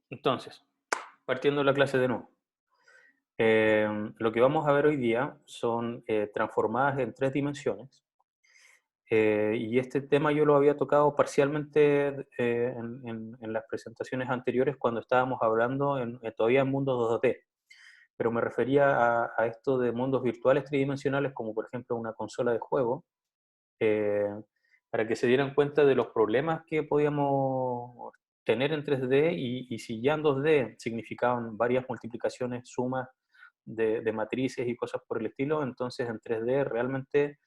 Entonces, partiendo la clase de nuevo. Lo que vamos a ver hoy día son transformadas en tres dimensiones. Y este tema yo lo había tocado parcialmente en las presentaciones anteriores cuando estábamos hablando todavía en mundos 2D, pero me refería a esto de mundos virtuales tridimensionales, como por ejemplo una consola de juego, eh, para que se dieran cuenta de los problemas que podíamos tener en 3D y si ya en 2D significaban varias multiplicaciones, sumas de matrices y cosas por el estilo, entonces en 3D realmente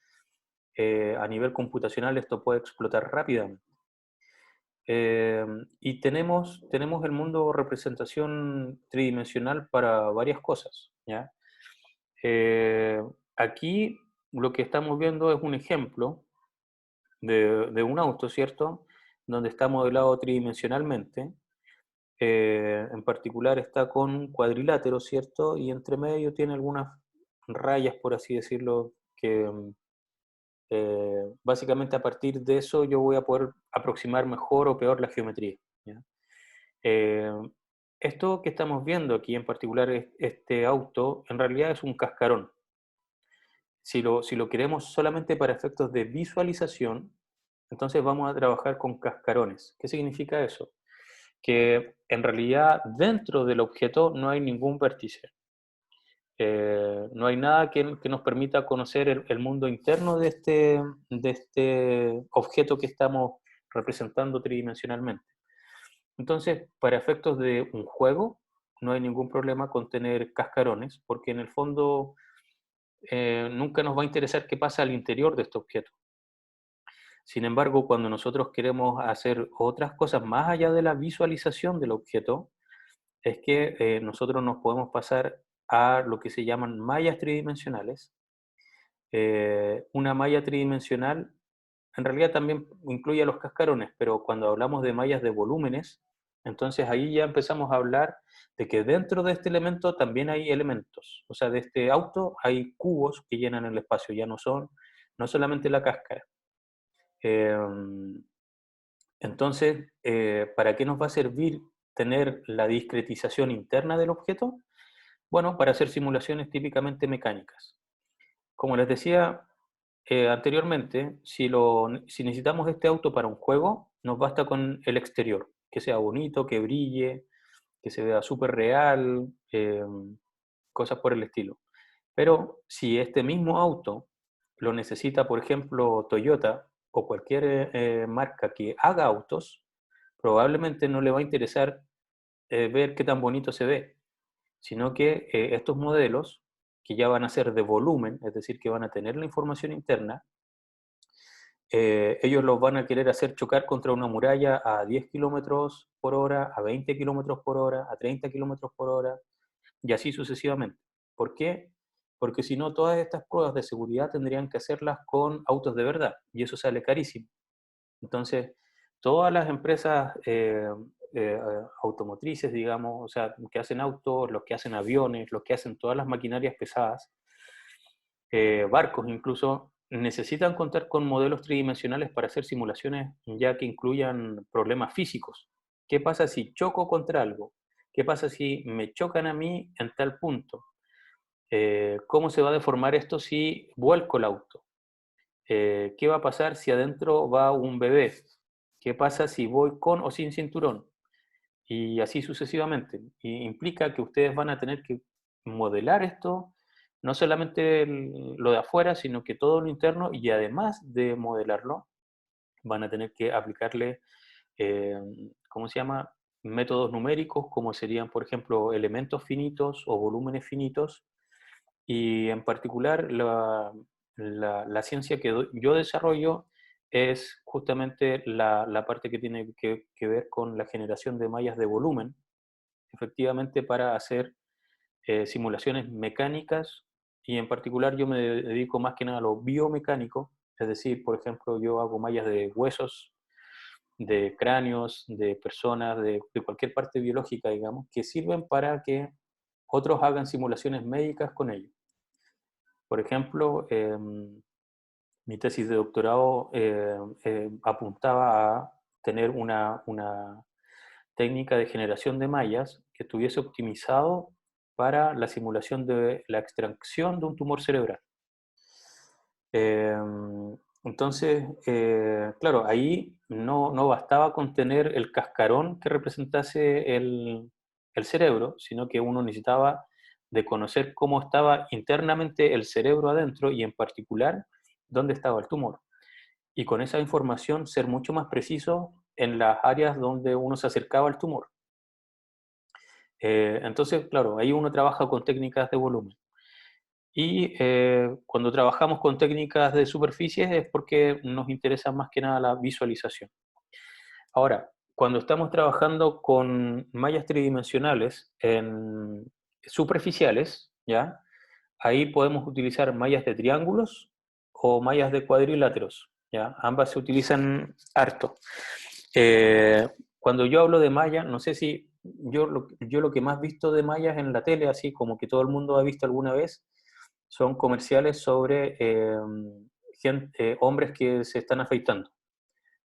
a nivel computacional esto puede explotar rápidamente. Y tenemos el mundo representación tridimensional para varias cosas, ¿ya? Eh, Aquí lo que estamos viendo es un ejemplo de un auto, ¿cierto? Donde está modelado tridimensionalmente. En particular está con un cuadrilátero, ¿cierto? Y entre medio tiene algunas rayas, por así decirlo, que básicamente a partir de eso yo voy a poder aproximar mejor o peor la geometría, ¿ya? Eh, Esto que estamos viendo aquí, en particular este auto, en realidad es un cascarón. Si lo queremos solamente para efectos de visualización, entonces vamos a trabajar con cascarones. ¿Qué significa eso? Que en realidad dentro del objeto no hay ningún vértice. No hay nada que nos permita conocer el mundo interno de este objeto que estamos representando tridimensionalmente. Entonces, para efectos de un juego, no hay ningún problema con tener cascarones, porque en el fondo nunca nos va a interesar qué pasa al interior de este objeto. Sin embargo, cuando nosotros queremos hacer otras cosas más allá de la visualización del objeto, es que nosotros nos podemos pasar a lo que se llaman mallas tridimensionales. Una malla tridimensional en realidad también incluye a los cascarones, pero cuando hablamos de mallas de volúmenes, entonces ahí ya empezamos a hablar de que dentro de este elemento también hay elementos. O sea, de este auto hay cubos que llenan el espacio, ya no solamente la cáscara. Em, entonces, ¿para qué nos va a servir tener la discretización interna del objeto? Bueno, para hacer simulaciones típicamente mecánicas. Como les decía anteriormente, si necesitamos este auto para un juego, nos basta con el exterior, que sea bonito, que brille, que se vea súper real, cosas por el estilo. Pero si este mismo auto lo necesita, por ejemplo, Toyota o cualquier marca que haga autos, probablemente no le va a interesar ver qué tan bonito se ve, sino que estos modelos, que ya van a ser de volumen, es decir, que van a tener la información interna, ellos los van a querer hacer chocar contra una muralla a 10 kilómetros por hora, a 20 kilómetros por hora, a 30 kilómetros por hora, y así sucesivamente. ¿Por qué? Porque si no, todas estas pruebas de seguridad tendrían que hacerlas con autos de verdad, y eso sale carísimo. Entonces, todas las empresas automotrices, digamos, o sea, que hacen autos, los que hacen aviones, los que hacen todas las maquinarias pesadas, barcos incluso, necesitan contar con modelos tridimensionales para hacer simulaciones ya que incluyan problemas físicos. ¿Qué pasa si choco contra algo? ¿Qué pasa si me chocan a mí en tal punto? ¿Cómo se va a deformar esto si vuelco el auto? ¿Qué va a pasar si adentro va un bebé? ¿Qué pasa si voy con o sin cinturón? Y así sucesivamente. Y implica que ustedes van a tener que modelar esto, no solamente lo de afuera, sino que todo lo interno, y además de modelarlo, van a tener que aplicarle, eh, ¿cómo se llama? Métodos numéricos, como serían, por ejemplo, elementos finitos o volúmenes finitos, y en particular la ciencia que yo desarrollo es justamente la parte que tiene que ver con la generación de mallas de volumen, efectivamente para hacer simulaciones mecánicas, y en particular yo me dedico más que nada a lo biomecánico, es decir, por ejemplo, yo hago mallas de huesos, de cráneos, de personas, de cualquier parte biológica, digamos, que sirven para que otros hagan simulaciones médicas con ello. Por ejemplo, mi tesis de doctorado apuntaba a tener una técnica de generación de mallas que estuviese optimizado para la simulación de la extracción de un tumor cerebral. Entonces, claro, ahí no bastaba con tener el cascarón que representase el cerebro, sino que uno necesitaba de conocer cómo estaba internamente el cerebro adentro y en particular dónde estaba el tumor. Y con esa información ser mucho más preciso en las áreas donde uno se acercaba al tumor. Entonces, claro, ahí uno trabaja con técnicas de volumen. Y cuando trabajamos con técnicas de superficies es porque nos interesa más que nada la visualización. Ahora, cuando estamos trabajando con mallas tridimensionales superficiales, ¿ya? Ahí podemos utilizar mallas de triángulos o mallas de cuadriláteros, ¿ya? Ambas se utilizan harto. Cuando yo hablo de malla, no sé si yo lo que más visto de mallas en la tele, así como que todo el mundo ha visto alguna vez, son comerciales sobre hombres que se están afeitando.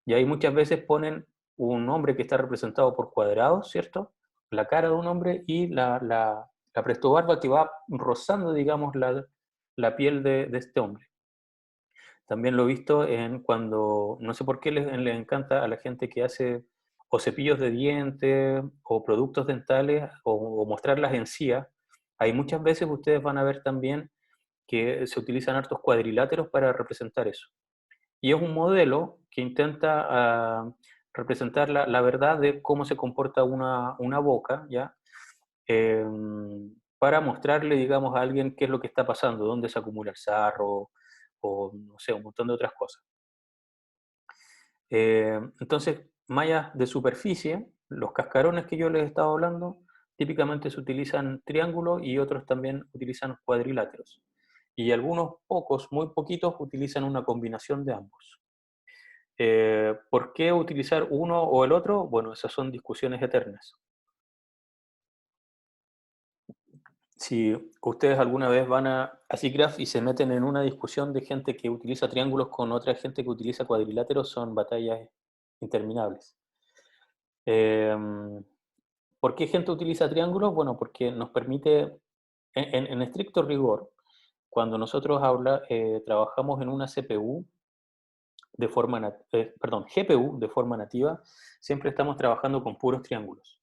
Y ahí muchas veces ponen un hombre que está representado por cuadrados, ¿cierto? La cara de un hombre y la prestobarba que va rozando, digamos, la piel de este hombre. También lo he visto en cuando, no sé por qué les encanta a la gente que hace o cepillos de dientes o productos dentales o mostrar las encías. Hay muchas veces ustedes van a ver también que se utilizan hartos cuadriláteros para representar eso. Y es un modelo que intenta representar la verdad de cómo se comporta una boca, ¿ya? Eh, para mostrarle, digamos, a alguien qué es lo que está pasando, dónde se acumula el sarro, o no sé, un montón de otras cosas. Entonces, mallas de superficie, los cascarones que yo les he estado hablando, típicamente se utilizan triángulos y otros también utilizan cuadriláteros. Y algunos pocos, muy poquitos, utilizan una combinación de ambos. ¿Por qué utilizar uno o el otro? Bueno, esas son discusiones eternas. Si ustedes alguna vez van a SIGGRAPH y se meten en una discusión de gente que utiliza triángulos con otra gente que utiliza cuadriláteros, son batallas interminables. ¿Por qué gente utiliza triángulos? Bueno, porque nos permite, en estricto rigor, cuando nosotros trabajamos en una CPU de forma, perdón, GPU de forma nativa, siempre estamos trabajando con puros triángulos.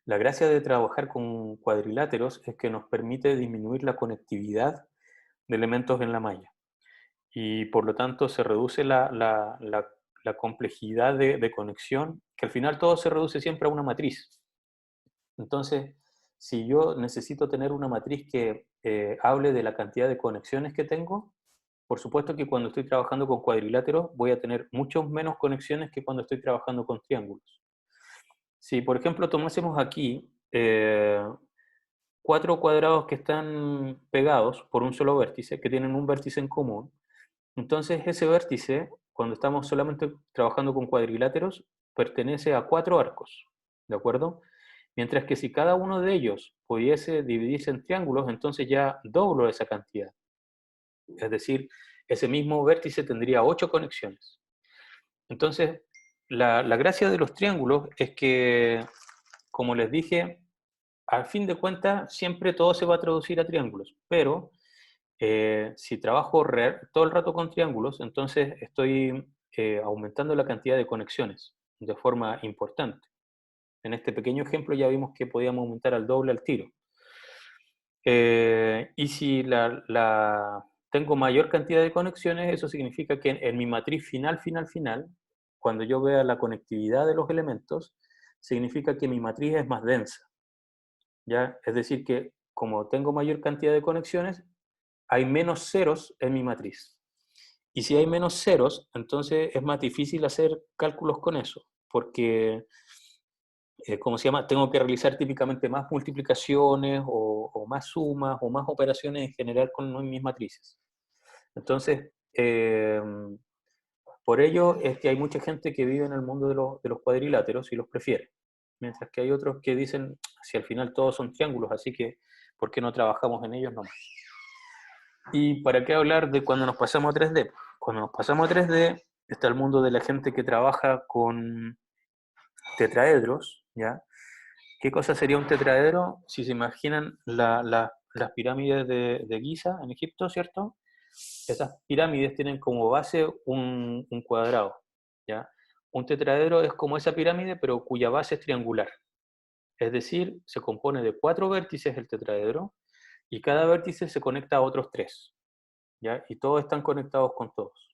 La gracia de trabajar con cuadriláteros es que nos permite disminuir la conectividad de elementos en la malla y por lo tanto se reduce la complejidad de conexión, que al final todo se reduce siempre a una matriz. Entonces, si yo necesito tener una matriz que hable de la cantidad de conexiones que tengo, por supuesto que cuando estoy trabajando con cuadriláteros voy a tener mucho menos conexiones que cuando estoy trabajando con triángulos. Si, por ejemplo, tomásemos aquí 4 cuadrados que están pegados por un solo vértice, que tienen un vértice en común, entonces ese vértice, cuando estamos solamente trabajando con cuadriláteros, pertenece a 4 arcos, ¿de acuerdo? Mientras que si cada uno de ellos pudiese dividirse en triángulos, entonces ya doblo esa cantidad. Es decir, ese mismo vértice tendría 8 conexiones. Entonces, la gracia de los triángulos es que, como les dije, al fin de cuentas, siempre todo se va a traducir a triángulos, pero si trabajo todo el rato con triángulos, entonces estoy aumentando la cantidad de conexiones de forma importante. En este pequeño ejemplo ya vimos que podíamos aumentar al doble al tiro. Y si tengo mayor cantidad de conexiones, eso significa que en mi matriz final, cuando yo vea la conectividad de los elementos, significa que mi matriz es más densa. ¿Ya? Es decir, que como tengo mayor cantidad de conexiones, hay menos ceros en mi matriz. Y si hay menos ceros, entonces es más difícil hacer cálculos con eso, porque, ¿cómo se llama? Tengo que realizar típicamente más multiplicaciones o más sumas o más operaciones en general con mis matrices. Entonces, por ello es que hay mucha gente que vive en el mundo de los cuadriláteros y los prefiere, mientras que hay otros que dicen, si al final todos son triángulos, así que ¿por qué no trabajamos en ellos nomás? ¿Y para qué hablar de cuando nos pasamos a 3D? Cuando nos pasamos a 3D está el mundo de la gente que trabaja con tetraedros, ¿ya? ¿Qué cosa sería un tetraedro? Si se imaginan las pirámides de Giza en Egipto, ¿cierto? Esas pirámides tienen como base un cuadrado, ¿ya? Un tetraedro es como esa pirámide, pero cuya base es triangular. Es decir, se compone de 4 vértices el tetraedro, y cada vértice se conecta a otros 3, ¿ya? Y todos están conectados con todos.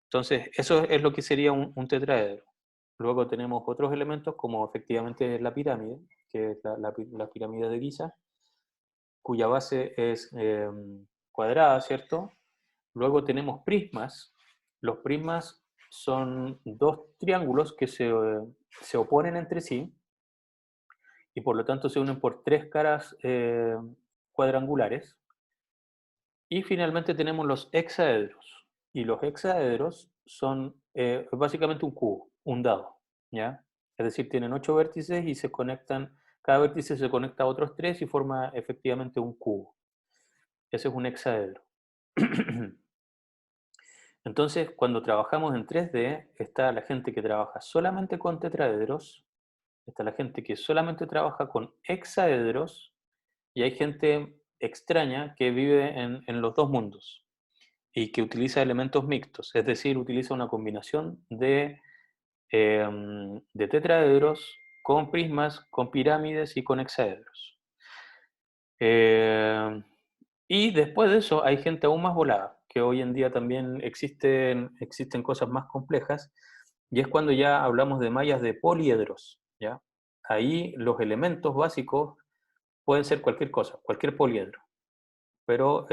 Entonces, eso es lo que sería un tetraedro. Luego tenemos otros elementos como efectivamente la pirámide, que es la pirámide de Giza, cuya base es cuadrada, ¿cierto? Luego tenemos prismas. Los prismas son dos triángulos que se oponen entre sí y por lo tanto se unen por 3 caras cuadrangulares. Y finalmente tenemos los hexaedros. Y los hexaedros son básicamente un cubo, un dado, ¿ya? Es decir, tienen 8 vértices y se conectan, cada vértice se conecta a otros 3 y forma efectivamente un cubo. Ese es un hexaedro. Entonces, cuando trabajamos en 3D, está la gente que trabaja solamente con tetraedros, está la gente que solamente trabaja con hexaedros, y hay gente extraña que vive en los dos mundos y que utiliza elementos mixtos, es decir, utiliza una combinación de tetraedros con prismas, con pirámides y con hexaedros. Y después de eso hay gente aún más volada, que hoy en día también existen cosas más complejas, y es cuando ya hablamos de mallas de poliedros, ¿ya? Ahí los elementos básicos pueden ser cualquier cosa, cualquier poliedro, pero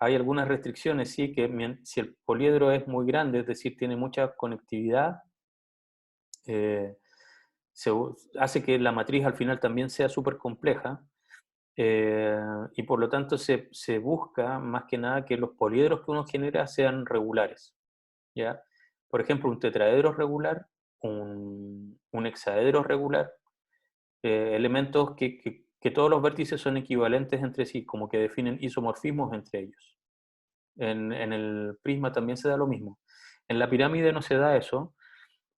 hay algunas restricciones, sí, que si el poliedro es muy grande, es decir, tiene mucha conectividad, eh, se, hace que la matriz al final también sea súper compleja, y por lo tanto se busca más que nada que los poliedros que uno genera sean regulares, ¿ya? Por ejemplo, un tetraedro regular, un hexaedro regular, elementos que todos los vértices son equivalentes entre sí, como que definen isomorfismos entre ellos. En el prisma también se da lo mismo. En la pirámide no se da eso,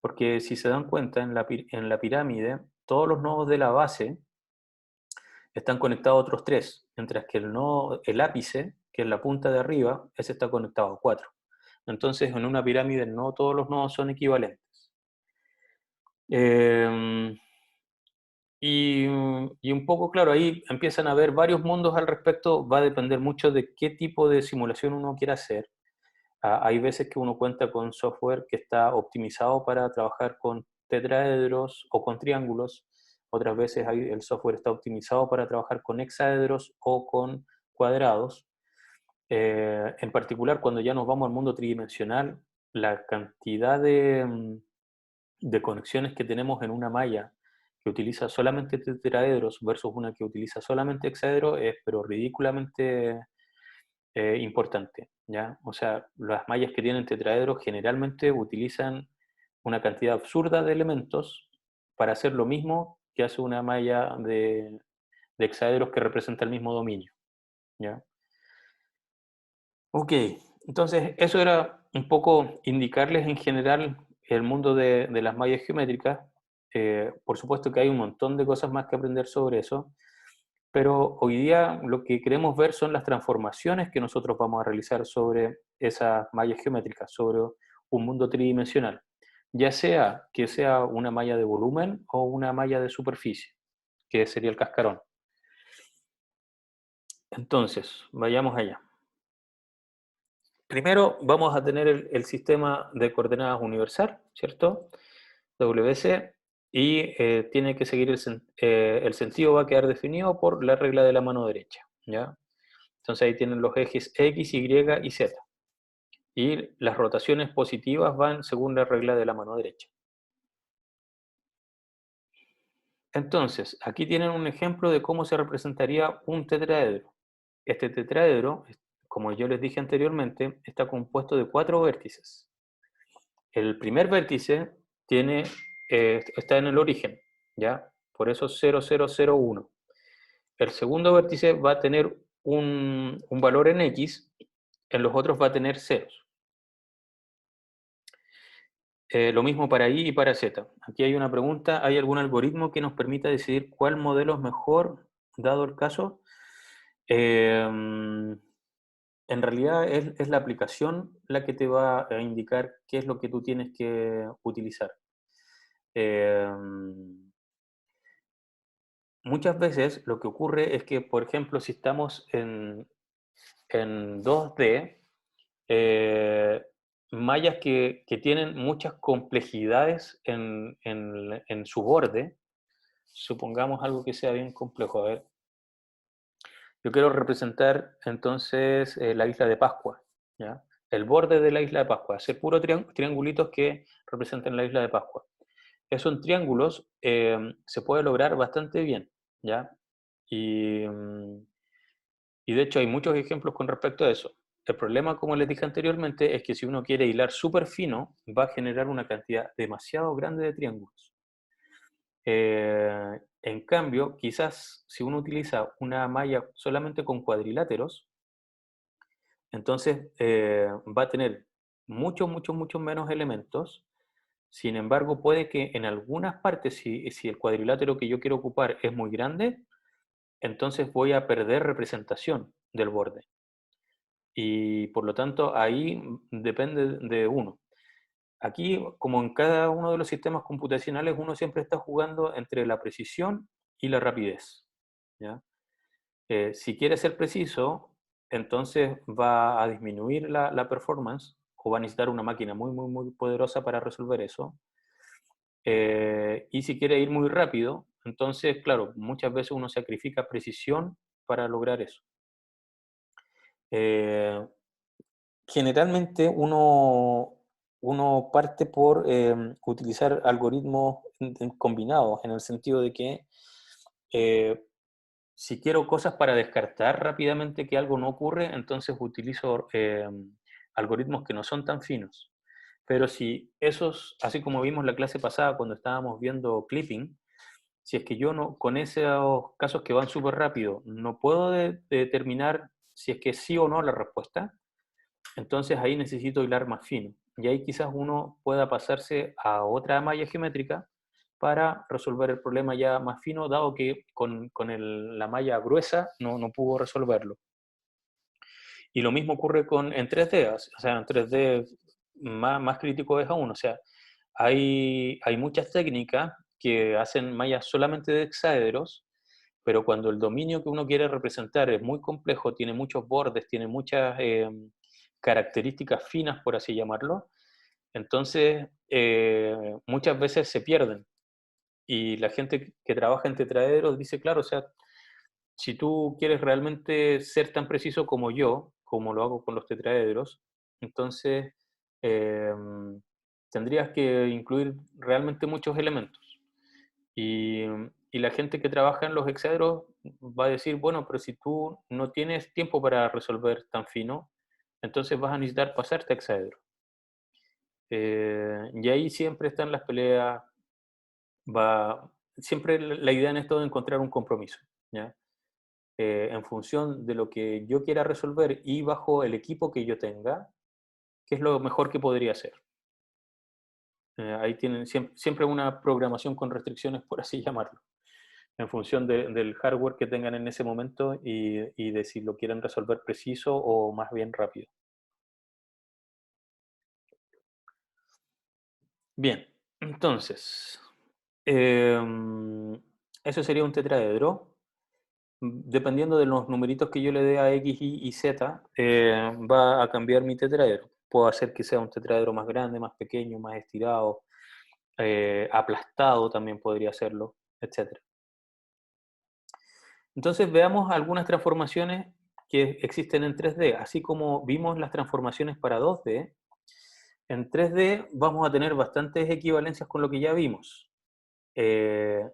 porque si se dan cuenta, en la pirámide todos los nodos de la base están conectados a otros 3, mientras que el ápice, que es la punta de arriba, ese está conectado a 4. Entonces, en una pirámide no todos los nodos son equivalentes. Eh, y un poco, claro, ahí empiezan a haber varios mundos al respecto, va a depender mucho de qué tipo de simulación uno quiera hacer. Hay veces que uno cuenta con software que está optimizado para trabajar con tetraedros o con triángulos, otras veces el software está optimizado para trabajar con hexaedros o con cuadrados. En particular, cuando ya nos vamos al mundo tridimensional, la cantidad de conexiones que tenemos en una malla que utiliza solamente tetraedros versus una que utiliza solamente hexaedros es pero ridículamente importante, ¿ya? O sea, las mallas que tienen tetraedros generalmente utilizan una cantidad absurda de elementos para hacer lo mismo que hace una malla de hexaedros que representa el mismo dominio, ¿ya? Ok, entonces eso era un poco indicarles en general el mundo de las mallas geométricas. Por supuesto que hay un montón de cosas más que aprender sobre eso, pero hoy día lo que queremos ver son las transformaciones que nosotros vamos a realizar sobre esas mallas geométricas, sobre un mundo tridimensional, ya sea que sea una malla de volumen o una malla de superficie, que sería el cascarón. Entonces, vayamos allá. Primero vamos a tener el sistema de coordenadas universal, ¿cierto? WC, y tiene que seguir el sentido va a quedar definido por la regla de la mano derecha, ¿ya? Entonces ahí tienen los ejes X, Y y Z. Y las rotaciones positivas van según la regla de la mano derecha. Entonces, aquí tienen un ejemplo de cómo se representaría un tetraedro. Este tetraedro, como yo les dije anteriormente, está compuesto de 4 vértices. El primer vértice está en el origen, ¿ya? Por eso 0001. El segundo vértice va a tener un valor en X, en los otros va a tener ceros. Lo mismo para I y para Z. Aquí hay una pregunta, ¿hay algún algoritmo que nos permita decidir cuál modelo es mejor, dado el caso? En realidad es la aplicación la que te va a indicar qué es lo que tú tienes que utilizar. Em, Muchas veces lo que ocurre es que, por ejemplo, si estamos en 2D, eh, mallas que tienen muchas complejidades en su borde, supongamos algo que sea bien complejo. A ver, yo quiero representar entonces la isla de Pascua, ¿ya? El borde de la isla de Pascua, hacer puros triangulitos que representen la isla de Pascua. Esos triángulos se puede lograr bastante bien, ¿ya? Y, y de hecho hay muchos ejemplos con respecto a eso. El problema, como les dije anteriormente, es que si uno quiere hilar súper fino, va a generar una cantidad demasiado grande de triángulos. En cambio, quizás si uno utiliza una malla solamente con cuadriláteros, entonces va a tener muchos menos elementos. Sin embargo, puede que en algunas partes, si el cuadrilátero que yo quiero ocupar es muy grande, entonces voy a perder representación del borde. Y por lo tanto, ahí depende de uno. Aquí, como en cada uno de los sistemas computacionales, uno siempre está jugando entre la precisión y la rapidez, ¿ya? Si quiere ser preciso, entonces va a disminuir la performance o va a necesitar una máquina muy poderosa para resolver eso. Y si quiere ir muy rápido, entonces, claro, muchas veces uno sacrifica precisión para lograr eso. Eh, Generalmente uno parte por utilizar algoritmos combinados, en el sentido de que eh, si quiero cosas para descartar rápidamente que algo no ocurre, entonces utilizo algoritmos que no son tan finos. Pero si esos, así como vimos la clase pasada cuando estábamos viendo clipping, si es que yo no, con esos casos que van súper rápido, no puedo determinar si es que sí o no la respuesta, entonces ahí necesito hilar más fino. Y ahí quizás uno pueda pasarse a otra malla geométrica para resolver el problema ya más fino, dado que con la malla gruesa no pudo resolverlo. Y lo mismo ocurre en 3D, o sea, en 3D más crítico es aún, o sea, hay muchas técnicas que hacen mallas solamente de hexáedros, pero cuando el dominio que uno quiere representar es muy complejo, tiene muchos bordes, tiene muchas características finas, por así llamarlo, entonces muchas veces se pierden. Y la gente que trabaja en tetraedros dice, claro, o sea, si tú quieres realmente ser tan preciso como yo, como lo hago con los tetraedros, entonces eh, tendrías que incluir realmente muchos elementos. Y, y la gente que trabaja en los hexaedros va a decir, bueno, pero si tú no tienes tiempo para resolver tan fino, entonces vas a necesitar pasarte a hexaedro. Y ahí siempre están las peleas, siempre la idea en esto es encontrar un compromiso, ¿ya? En función de lo que yo quiera resolver y bajo el equipo que yo tenga, qué es lo mejor que podría hacer. Ahí tienen siempre una programación con restricciones, por así llamarlo, en función del hardware que tengan en ese momento y de si lo quieren resolver preciso o más bien rápido. Bien, entonces, eso sería un tetraedro. Dependiendo de los numeritos que yo le dé a X, Y Z, va a cambiar mi tetraedro. Puedo hacer que sea un tetraedro más grande, más pequeño, más estirado, aplastado también podría hacerlo, etc. Entonces veamos algunas transformaciones que existen en 3D. Así como vimos las transformaciones para 2D, en 3D vamos a tener bastantes equivalencias con lo que ya vimos. Eh,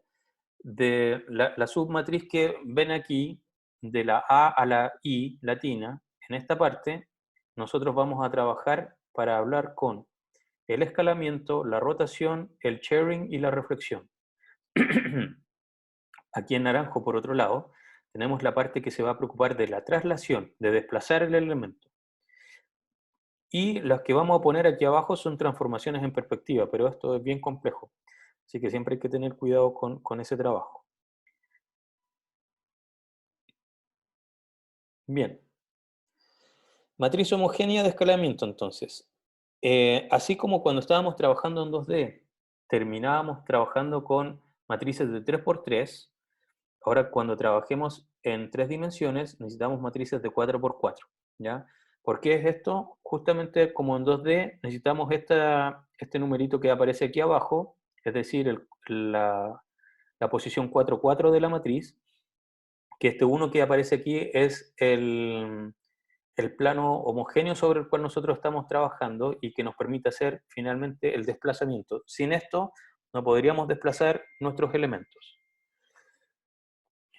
de la submatriz que ven aquí, de la A a la I latina, en esta parte, nosotros vamos a trabajar para hablar con el escalamiento, la rotación, el sharing y la reflexión. Aquí en naranjo, por otro lado, tenemos la parte que se va a preocupar de la traslación, de desplazar el elemento. Y las que vamos a poner aquí abajo son transformaciones en perspectiva, pero esto es bien complejo. Así que siempre hay que tener cuidado con ese trabajo. Bien, matriz homogénea de escalamiento entonces. Así como cuando estábamos trabajando en 2D, terminábamos trabajando con matrices de 3x3, ahora cuando trabajemos en 3 dimensiones necesitamos matrices de 4x4, ¿ya? ¿Por qué es esto? Justamente como en 2D necesitamos este numerito que aparece aquí abajo, es decir, la posición 4,4 de la matriz, que este 1 que aparece aquí es el plano homogéneo sobre el cual nosotros estamos trabajando y que nos permite hacer finalmente el desplazamiento. Sin esto no podríamos desplazar nuestros elementos.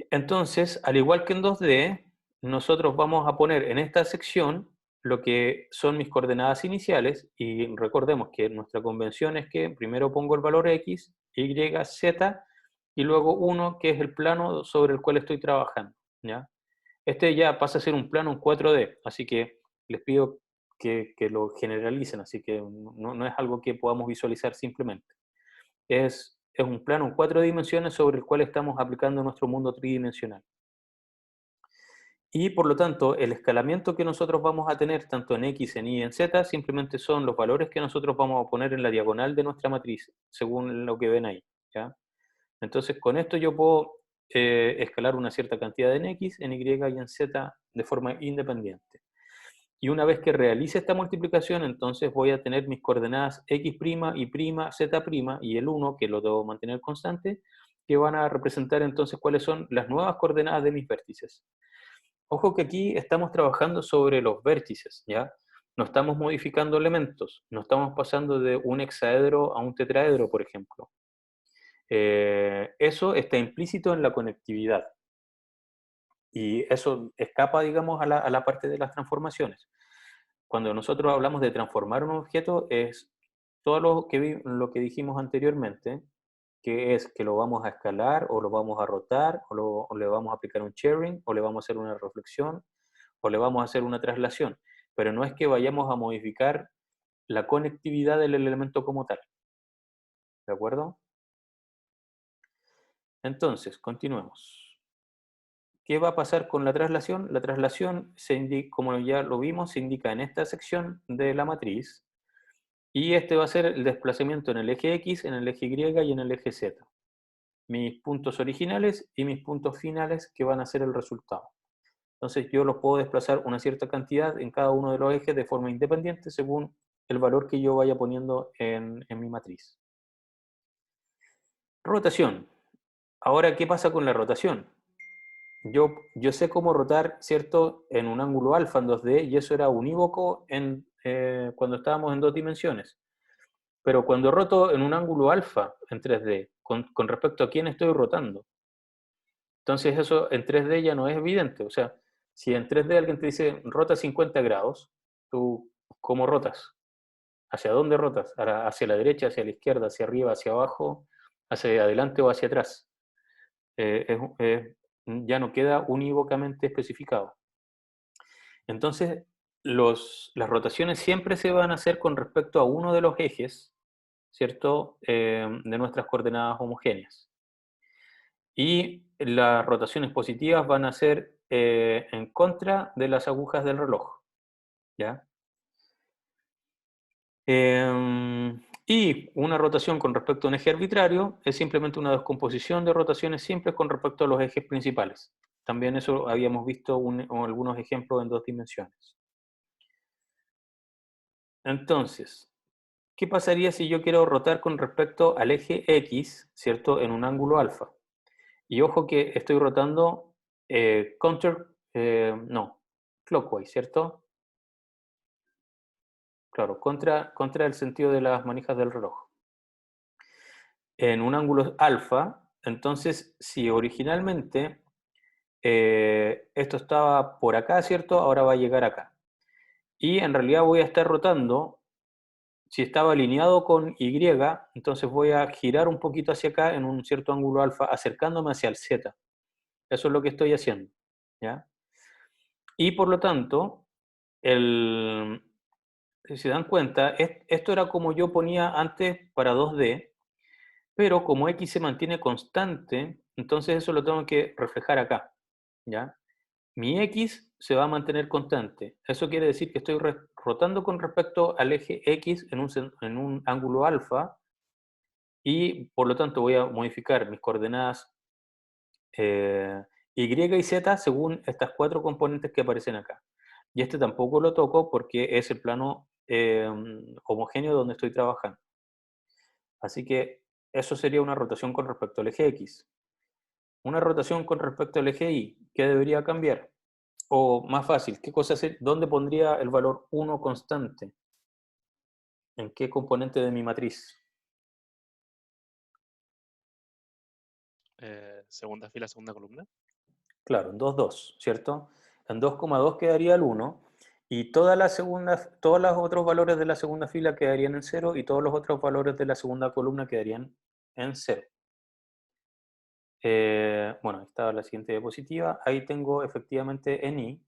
Entonces, al igual que en 2D, nosotros vamos a poner en esta sección lo que son mis coordenadas iniciales, y recordemos que nuestra convención es que primero pongo el valor X, Y, Z, y luego 1, que es el plano sobre el cual estoy trabajando, ¿ya? Este ya pasa a ser un plano en 4D, así que les pido que lo generalicen, así que no es algo que podamos visualizar simplemente. Es un plano en 4 dimensiones sobre el cual estamos aplicando nuestro mundo tridimensional. Y por lo tanto, el escalamiento que nosotros vamos a tener tanto en X, en Y, en Z, simplemente son los valores que nosotros vamos a poner en la diagonal de nuestra matriz, según lo que ven ahí, ¿ya? Entonces, con esto yo puedo escalar una cierta cantidad en X, en Y y en Z de forma independiente. Y una vez que realice esta multiplicación, entonces voy a tener mis coordenadas X', Y', Z' y el 1, que lo debo mantener constante, que van a representar entonces cuáles son las nuevas coordenadas de mis vértices. Ojo que aquí estamos trabajando sobre los vértices, ¿ya? No estamos modificando elementos, no estamos pasando de un hexaedro a un tetraedro, por ejemplo. Eso está implícito en la conectividad y eso escapa, digamos, a la parte de las transformaciones. Cuando nosotros hablamos de transformar un objeto es todo lo que dijimos anteriormente, que es que lo vamos a escalar o lo vamos a rotar o le vamos a aplicar un sharing o le vamos a hacer una reflexión o le vamos a hacer una traslación, pero no es que vayamos a modificar la conectividad del elemento como tal, ¿de acuerdo? Entonces, continuemos. ¿Qué va a pasar con la traslación? La traslación, como ya lo vimos, se indica en esta sección de la matriz, y este va a ser el desplazamiento en el eje X, en el eje Y y en el eje Z. Mis puntos originales y mis puntos finales que van a ser el resultado. Entonces yo los puedo desplazar una cierta cantidad en cada uno de los ejes de forma independiente según el valor que yo vaya poniendo en mi matriz. Rotación. Ahora, ¿qué pasa con la rotación? Yo sé cómo rotar, ¿cierto?, en un ángulo alfa en 2D, y eso era unívoco cuando estábamos en 2 dimensiones. Pero cuando roto en un ángulo alfa en 3D, con respecto a quién estoy rotando, entonces eso en 3D ya no es evidente. O sea, si en 3D alguien te dice rota 50 grados, ¿tú cómo rotas? ¿Hacia dónde rotas? ¿Hacia la derecha, hacia la izquierda, hacia arriba, hacia abajo, hacia adelante o hacia atrás? Ya no queda unívocamente especificado. Entonces, las rotaciones siempre se van a hacer con respecto a uno de los ejes, ¿cierto?, de nuestras coordenadas homogéneas. Y las rotaciones positivas van a ser en contra de las agujas del reloj, ¿ya? Y una rotación con respecto a un eje arbitrario es simplemente una descomposición de rotaciones simples con respecto a los ejes principales. También eso habíamos visto algunos ejemplos en 2 dimensiones. Entonces, ¿qué pasaría si yo quiero rotar con respecto al eje X, ¿cierto?, en un ángulo alfa? Y ojo que estoy rotando clockwise, ¿cierto? Claro, contra el sentido de las manijas del reloj. En un ángulo alfa, entonces, si originalmente esto estaba por acá, ¿cierto? Ahora va a llegar acá. Y en realidad voy a estar rotando, si estaba alineado con Y, entonces voy a girar un poquito hacia acá en un cierto ángulo alfa, acercándome hacia el Z. Eso es lo que estoy haciendo, ¿ya? Y por lo tanto, si se dan cuenta, esto era como yo ponía antes para 2D, pero como X se mantiene constante, entonces eso lo tengo que reflejar acá, ¿ya? Mi X se va a mantener constante. Eso quiere decir que estoy rotando con respecto al eje X en un ángulo alfa y por lo tanto voy a modificar mis coordenadas Y y Z según estas cuatro componentes que aparecen acá. Y este tampoco lo toco porque es el plano homogéneo donde estoy trabajando. Así que eso sería una rotación con respecto al eje X. Una rotación con respecto al eje Y, ¿qué debería cambiar? O más fácil, ¿qué cosa hacer? ¿Dónde pondría el valor 1 constante? ¿En qué componente de mi matriz? Segunda fila, segunda columna. Claro, en 2,2, ¿cierto? En 2,2 quedaría el 1 y todos los otros valores de la segunda fila quedarían en 0 y todos los otros valores de la segunda columna quedarían en 0. Bueno, ahí está la siguiente diapositiva. Ahí tengo efectivamente en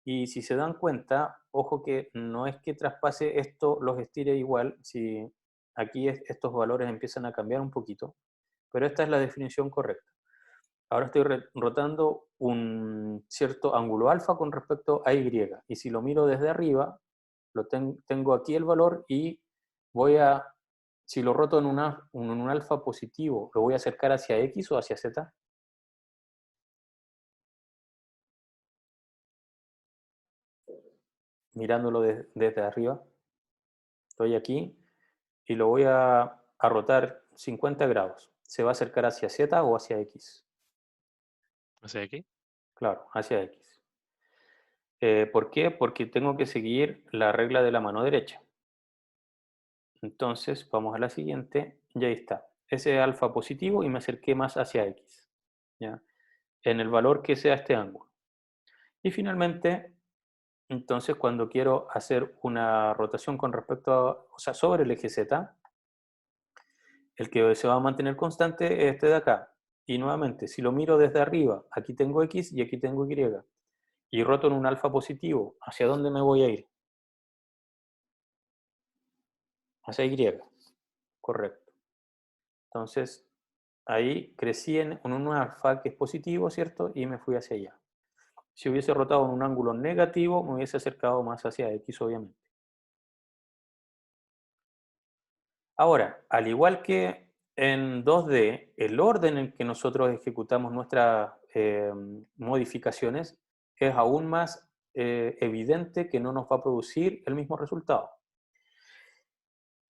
y si se dan cuenta, ojo que no es que traspase esto, los estire igual, si aquí estos valores empiezan a cambiar un poquito, pero esta es la definición correcta. Ahora estoy rotando un cierto ángulo alfa con respecto a Y. Y si lo miro desde arriba, tengo aquí el valor y si lo roto en un alfa positivo, ¿lo voy a acercar hacia X o hacia Z? Mirándolo desde arriba. Estoy aquí y lo voy a rotar 50 grados. ¿Se va a acercar hacia Z o hacia X? No sé aquí. Claro, hacia X. ¿Por qué? Porque tengo que seguir la regla de la mano derecha. Entonces, vamos a la siguiente, y ahí está. Ese es alfa positivo y me acerqué más hacia X, ¿ya? En el valor que sea este ángulo. Y finalmente, entonces, cuando quiero hacer una rotación con respecto o sea, sobre el eje Z, el que se va a mantener constante es este de acá. Y nuevamente, si lo miro desde arriba, aquí tengo X y aquí tengo Y. Y roto en un alfa positivo, ¿hacia dónde me voy a ir? Hacia Y. Correcto. Entonces, ahí crecí en un alfa que es positivo, ¿cierto? Y me fui hacia allá. Si hubiese rotado en un ángulo negativo, me hubiese acercado más hacia X, obviamente. Ahora, al igual que en 2D, el orden en que nosotros ejecutamos nuestras modificaciones es aún más evidente que no nos va a producir el mismo resultado.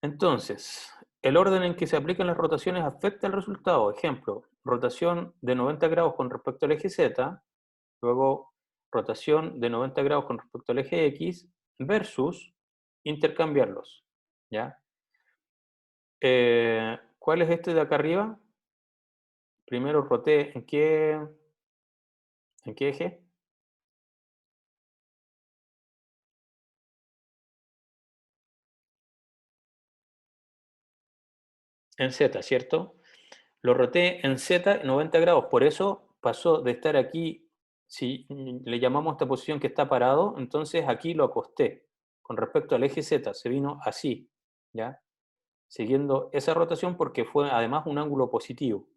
Entonces, el orden en que se aplican las rotaciones afecta el resultado. Ejemplo, rotación de 90 grados con respecto al eje Z, luego rotación de 90 grados con respecto al eje X versus intercambiarlos. ¿Ya? ¿Cuál es este de acá arriba? Primero roté, en qué eje? En Z, ¿cierto? Lo roté en Z 90 grados, por eso pasó de estar aquí, si le llamamos a esta posición que está parado, entonces aquí lo acosté. Con respecto al eje Z, se vino así, ¿ya? Siguiendo esa rotación porque fue además un ángulo positivo.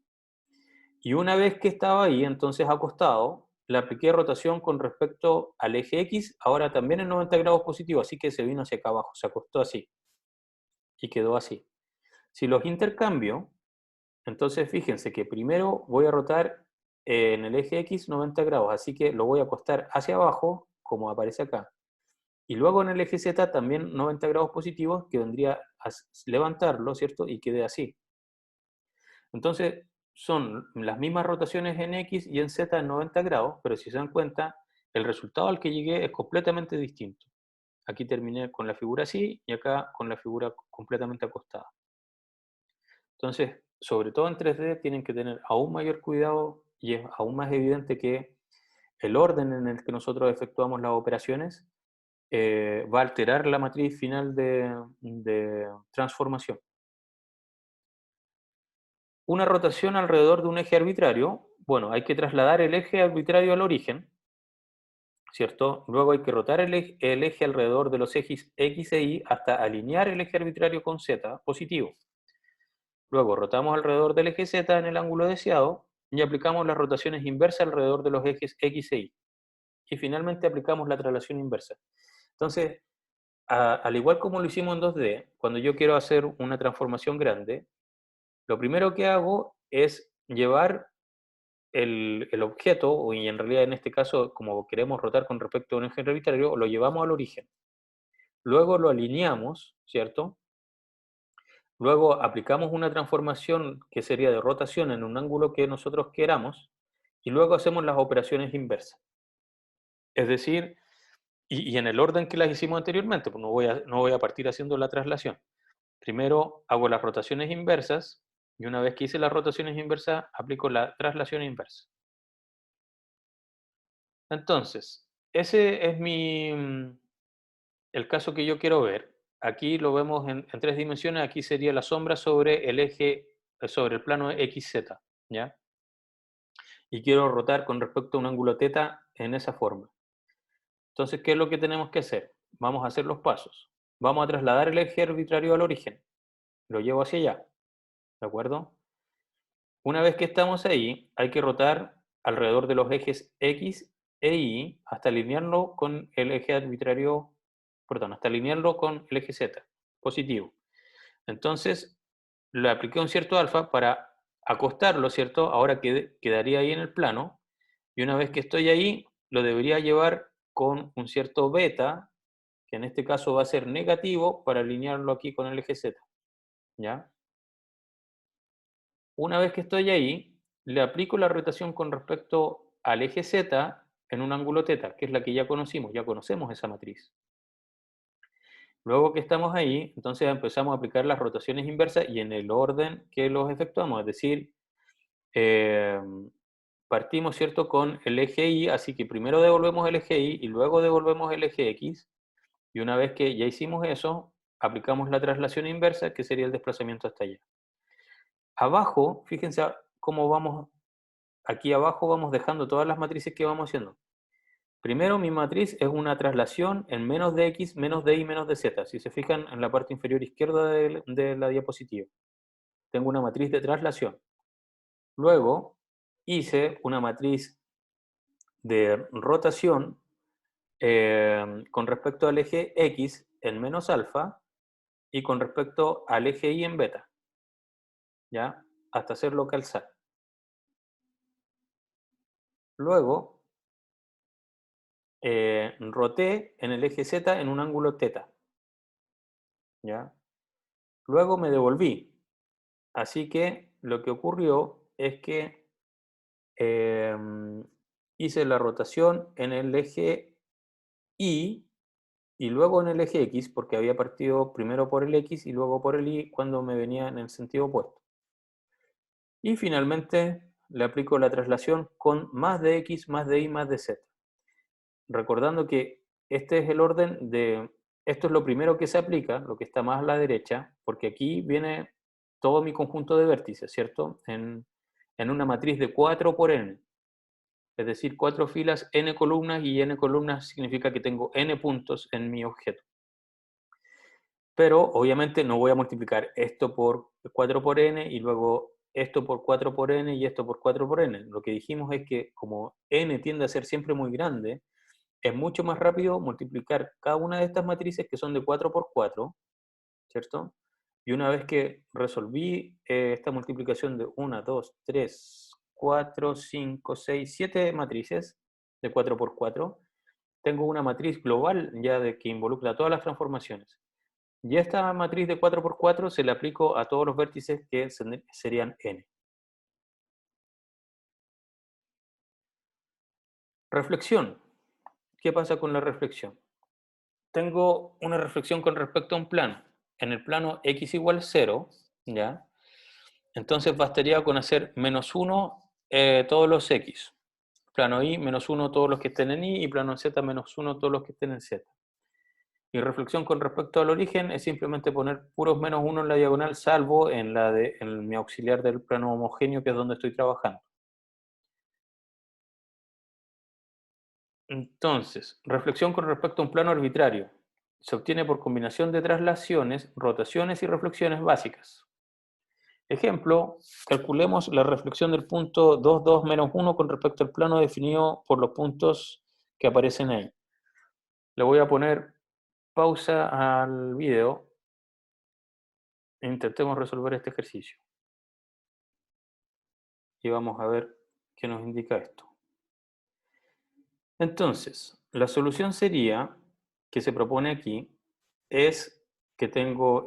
Y una vez que estaba ahí, entonces acostado, le apliqué rotación con respecto al eje X, ahora también en 90 grados positivo, así que se vino hacia acá abajo, se acostó así y quedó así. Si los intercambio, entonces fíjense que primero voy a rotar en el eje X 90 grados, así que lo voy a acostar hacia abajo, como aparece acá. Y luego en el eje Z también 90 grados positivos, que vendría a levantarlo, ¿cierto? Y quede así. Entonces, son las mismas rotaciones en X y en Z en 90 grados, pero si se dan cuenta, el resultado al que llegué es completamente distinto. Aquí terminé con la figura así y acá con la figura completamente acostada. Entonces, sobre todo en 3D, tienen que tener aún mayor cuidado y es aún más evidente que el orden en el que nosotros efectuamos las operaciones va a alterar la matriz final de transformación. Una rotación alrededor de un eje arbitrario, bueno, hay que trasladar el eje arbitrario al origen, ¿cierto? Luego hay que rotar el eje alrededor de los ejes X e Y hasta alinear el eje arbitrario con Z positivo. Luego rotamos alrededor del eje Z en el ángulo deseado y aplicamos las rotaciones inversas alrededor de los ejes X e Y. Y finalmente aplicamos la traslación inversa. Entonces, al igual como lo hicimos en 2D, cuando yo quiero hacer una transformación grande, lo primero que hago es llevar el objeto, y en realidad en este caso, como queremos rotar con respecto a un eje arbitrario, lo llevamos al origen. Luego lo alineamos, ¿cierto? Luego aplicamos una transformación que sería de rotación en un ángulo que nosotros queramos, y luego hacemos las operaciones inversas. Es decir, y en el orden que las hicimos anteriormente, pues no voy a partir haciendo la traslación. Primero hago las rotaciones inversas, y una vez que hice las rotaciones inversas, aplico la traslación inversa. Entonces, ese es el caso que yo quiero ver. Aquí lo vemos en 3 dimensiones, aquí sería la sombra sobre el eje, sobre el plano XZ, ¿ya? Y quiero rotar con respecto a un ángulo θ en esa forma. Entonces, ¿qué es lo que tenemos que hacer? Vamos a hacer los pasos. Vamos a trasladar el eje arbitrario al origen. Lo llevo hacia allá, ¿de acuerdo? Una vez que estamos ahí, hay que rotar alrededor de los ejes X e Y hasta alinearlo con el eje arbitrario, perdón, hasta alinearlo con el eje Z, positivo. Entonces, le apliqué un cierto alfa para acostarlo, ¿cierto? Ahora quedaría ahí en el plano, y una vez que estoy ahí, lo debería llevar con un cierto beta, que en este caso va a ser negativo, para alinearlo aquí con el eje Z, ¿ya? Una vez que estoy ahí, le aplico la rotación con respecto al eje Z en un ángulo θ, que es la que ya conocimos, ya conocemos esa matriz. Luego que estamos ahí, entonces empezamos a aplicar las rotaciones inversas y en el orden que los efectuamos, es decir, eh, partimos, ¿cierto?, con el eje Y, así que primero devolvemos el eje Y y luego devolvemos el eje X, y una vez que ya hicimos eso, aplicamos la traslación inversa, que sería el desplazamiento hasta allá. Abajo, fíjense cómo vamos, aquí abajo vamos dejando todas las matrices que vamos haciendo. Primero, mi matriz es una traslación en menos de X, menos de Y, menos de Z. Si se fijan en la parte inferior izquierda de la diapositiva, tengo una matriz de traslación. Luego, hice una matriz de rotación con respecto al eje X en menos alfa y con respecto al eje Y en beta, ¿ya? Hasta hacerlo calzar. Luego, roté en el eje Z en un ángulo θ, ¿ya? Luego me devolví. Así que lo que ocurrió es que hice la rotación en el eje y luego en el eje X, porque había partido primero por el X y luego por el Y cuando me venía en el sentido opuesto. Y finalmente le aplico la traslación con más de X, más de Y, más de Z. Recordando que este es el orden de, esto es lo primero que se aplica, lo que está más a la derecha, porque aquí viene todo mi conjunto de vértices, ¿cierto? En una matriz de 4 por n, es decir, 4 filas, n columnas, y n columnas significa que tengo n puntos en mi objeto. Pero obviamente no voy a multiplicar esto por 4 por n y luego esto por 4 por n y esto por 4 por n. Lo que dijimos es que como n tiende a ser siempre muy grande, es mucho más rápido multiplicar cada una de estas matrices que son de 4 por 4, ¿cierto? Y una vez que resolví esta multiplicación de 1, 2, 3, 4, 5, 6, 7 matrices de 4 por 4, tengo una matriz global ya de que involucra todas las transformaciones. Y esta matriz de 4 por 4 se le aplico a todos los vértices que serían n. Reflexión. ¿Qué pasa con la reflexión? Tengo una reflexión con respecto a un plano. En el plano x igual 0, ¿ya? Entonces bastaría con hacer menos 1 todos los x. Plano y menos 1 todos los que estén en y plano z menos 1 todos los que estén en z. Y reflexión con respecto al origen es simplemente poner puros menos 1 en la diagonal, salvo en mi auxiliar del plano homogéneo, que es donde estoy trabajando. Entonces, reflexión con respecto a un plano arbitrario. Se obtiene por combinación de traslaciones, rotaciones y reflexiones básicas. Ejemplo, calculemos la reflexión del punto 2, 2, menos 1 con respecto al plano definido por los puntos que aparecen ahí. Le voy a poner pausa al video e intentemos resolver este ejercicio. Y vamos a ver qué nos indica esto. Entonces, la solución sería, que se propone aquí, es que tengo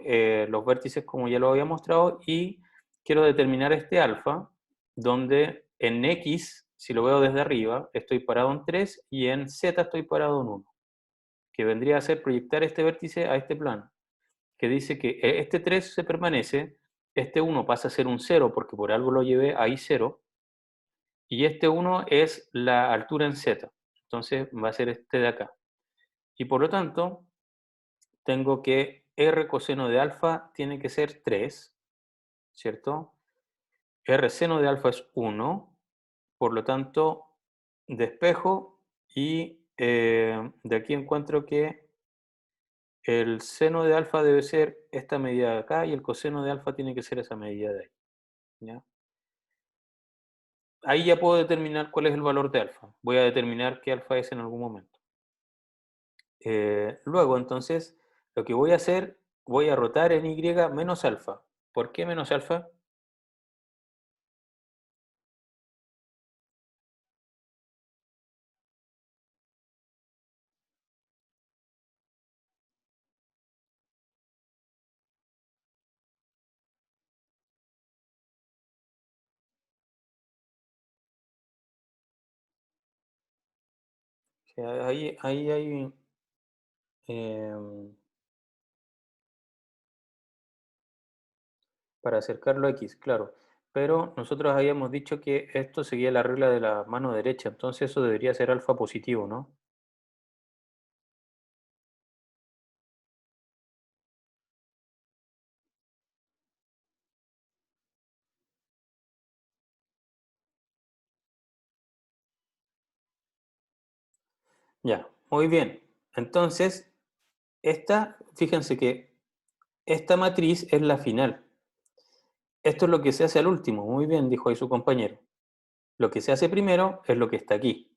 los vértices como ya lo había mostrado y quiero determinar este alfa, donde en X, si lo veo desde arriba, estoy parado en 3 y en Z estoy parado en 1, que vendría a ser proyectar este vértice a este plano, que dice que este 3 se permanece, este 1 pasa a ser un 0 porque por algo lo llevé ahí 0, y este 1 es la altura en Z, entonces va a ser este de acá. Y por lo tanto, tengo que R coseno de alfa tiene que ser 3, ¿cierto? R seno de alfa es 1, por lo tanto, despejo y de aquí encuentro que el seno de alfa debe ser esta medida de acá y el coseno de alfa tiene que ser esa medida de ahí, ¿ya? Ahí ya puedo determinar cuál es el valor de alfa. Voy a determinar qué alfa es en algún momento. Luego, entonces, lo que voy a hacer, voy a rotar en Y menos alfa. ¿Por qué menos alfa? O sea, ahí hay... para acercarlo a X, claro. Pero nosotros habíamos dicho que esto seguía la regla de la mano derecha, entonces eso debería ser alfa positivo, ¿no? Ya, muy bien. Entonces, fíjense que esta matriz es la final. Esto es lo que se hace al último, muy bien, dijo ahí su compañero. Lo que se hace primero es lo que está aquí,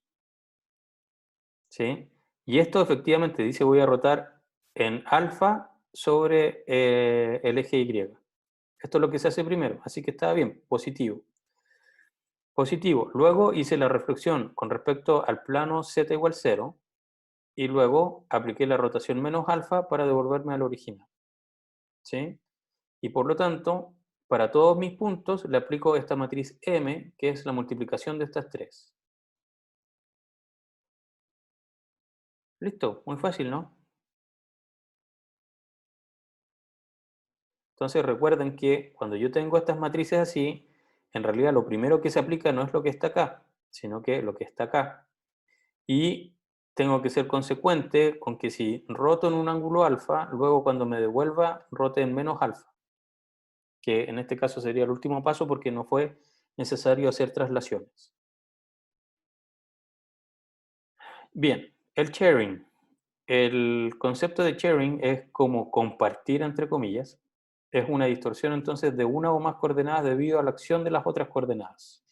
¿sí? Y esto efectivamente dice voy a rotar en alfa sobre el eje Y. Esto es lo que se hace primero, así que está bien, positivo. Positivo. Luego hice la reflexión con respecto al plano z igual 0 y luego apliqué la rotación menos alfa para devolverme al original, ¿sí? Y por lo tanto, para todos mis puntos le aplico esta matriz M, que es la multiplicación de estas tres. Listo, muy fácil, ¿no? Entonces recuerden que cuando yo tengo estas matrices así, en realidad lo primero que se aplica no es lo que está acá, sino que lo que está acá. Y tengo que ser consecuente con que si roto en un ángulo alfa, luego cuando me devuelva, rote en menos alfa, que en este caso sería el último paso porque no fue necesario hacer traslaciones. Bien, el sharing. El concepto de sharing es como compartir entre comillas. Es una distorsión entonces de una o más coordenadas debido a la acción de las otras coordenadas.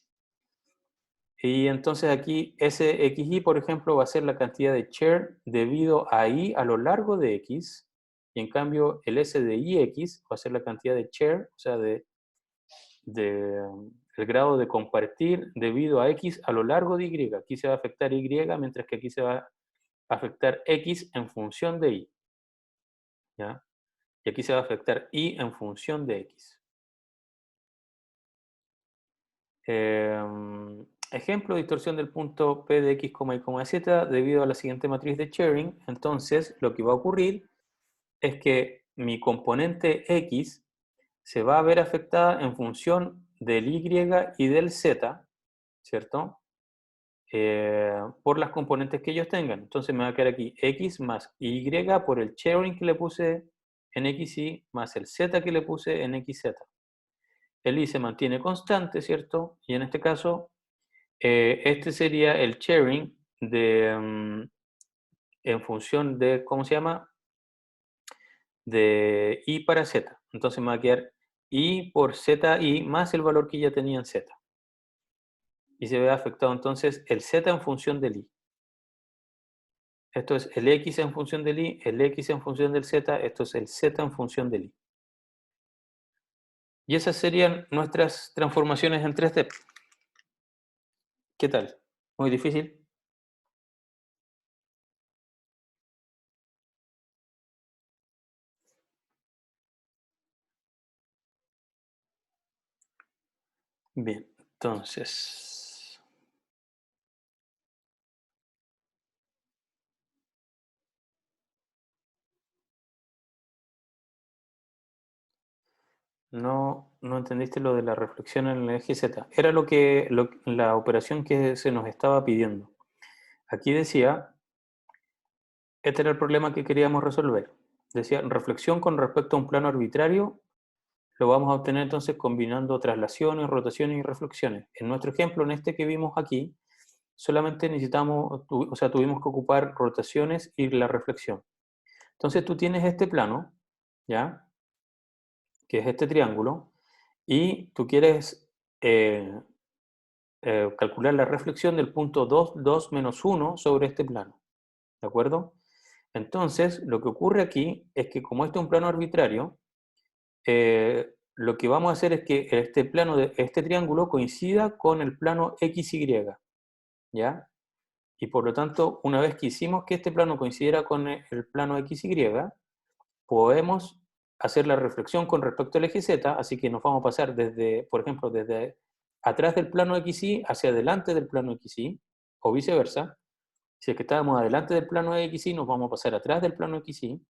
Y entonces aquí SXY, por ejemplo, va a ser la cantidad de share debido a Y a lo largo de X, y en cambio el S de YX va a ser la cantidad de share, o sea, el grado de compartir debido a X a lo largo de Y. Aquí se va a afectar Y, mientras que aquí se va a afectar X en función de Y, ¿ya? Y aquí se va a afectar Y en función de X. Ejemplo, distorsión del punto P de X, Y, Z debido a la siguiente matriz de sharing. Entonces, lo que va a ocurrir es que mi componente X se va a ver afectada en función del Y y del Z, ¿cierto? Por las componentes que ellos tengan. Entonces me va a quedar aquí X más Y por el sharing que le puse en XY más el Z que le puse en XZ. El Y se mantiene constante, ¿cierto? Y en este caso, este sería el sharing en función de, ¿cómo se llama? De i para z. Entonces me va a quedar i por zi más el valor que ya tenía en z. Y se ve afectado entonces el z en función del i. Esto es el x en función del i, el x en función del z, esto es el z en función del i. Y esas serían nuestras transformaciones en 3D. ¿Qué tal? ¿Muy difícil? Bien, entonces... No entendiste lo de la reflexión en el eje Z. Era la operación que se nos estaba pidiendo. Aquí decía, este era el problema que queríamos resolver. Decía, reflexión con respecto a un plano arbitrario, lo vamos a obtener entonces combinando traslaciones, rotaciones y reflexiones. En nuestro ejemplo, en este que vimos aquí, solamente tuvimos que ocupar rotaciones y la reflexión. Entonces tú tienes este plano, ¿ya? Que es este triángulo, y tú quieres eh, calcular la reflexión del punto 2, 2 menos 1 sobre este plano. ¿De acuerdo? Entonces, lo que ocurre aquí es que como este es un plano arbitrario, lo que vamos a hacer es que este plano de este triángulo coincida con el plano XY, ¿ya? Y por lo tanto, una vez que hicimos que este plano coincidiera con el plano XY, podemos hacer la reflexión con respecto al eje Z, así que nos vamos a pasar desde, por ejemplo, desde atrás del plano XY hacia adelante del plano XY, o viceversa. Si es que estábamos adelante del plano XY, nos vamos a pasar atrás del plano XY,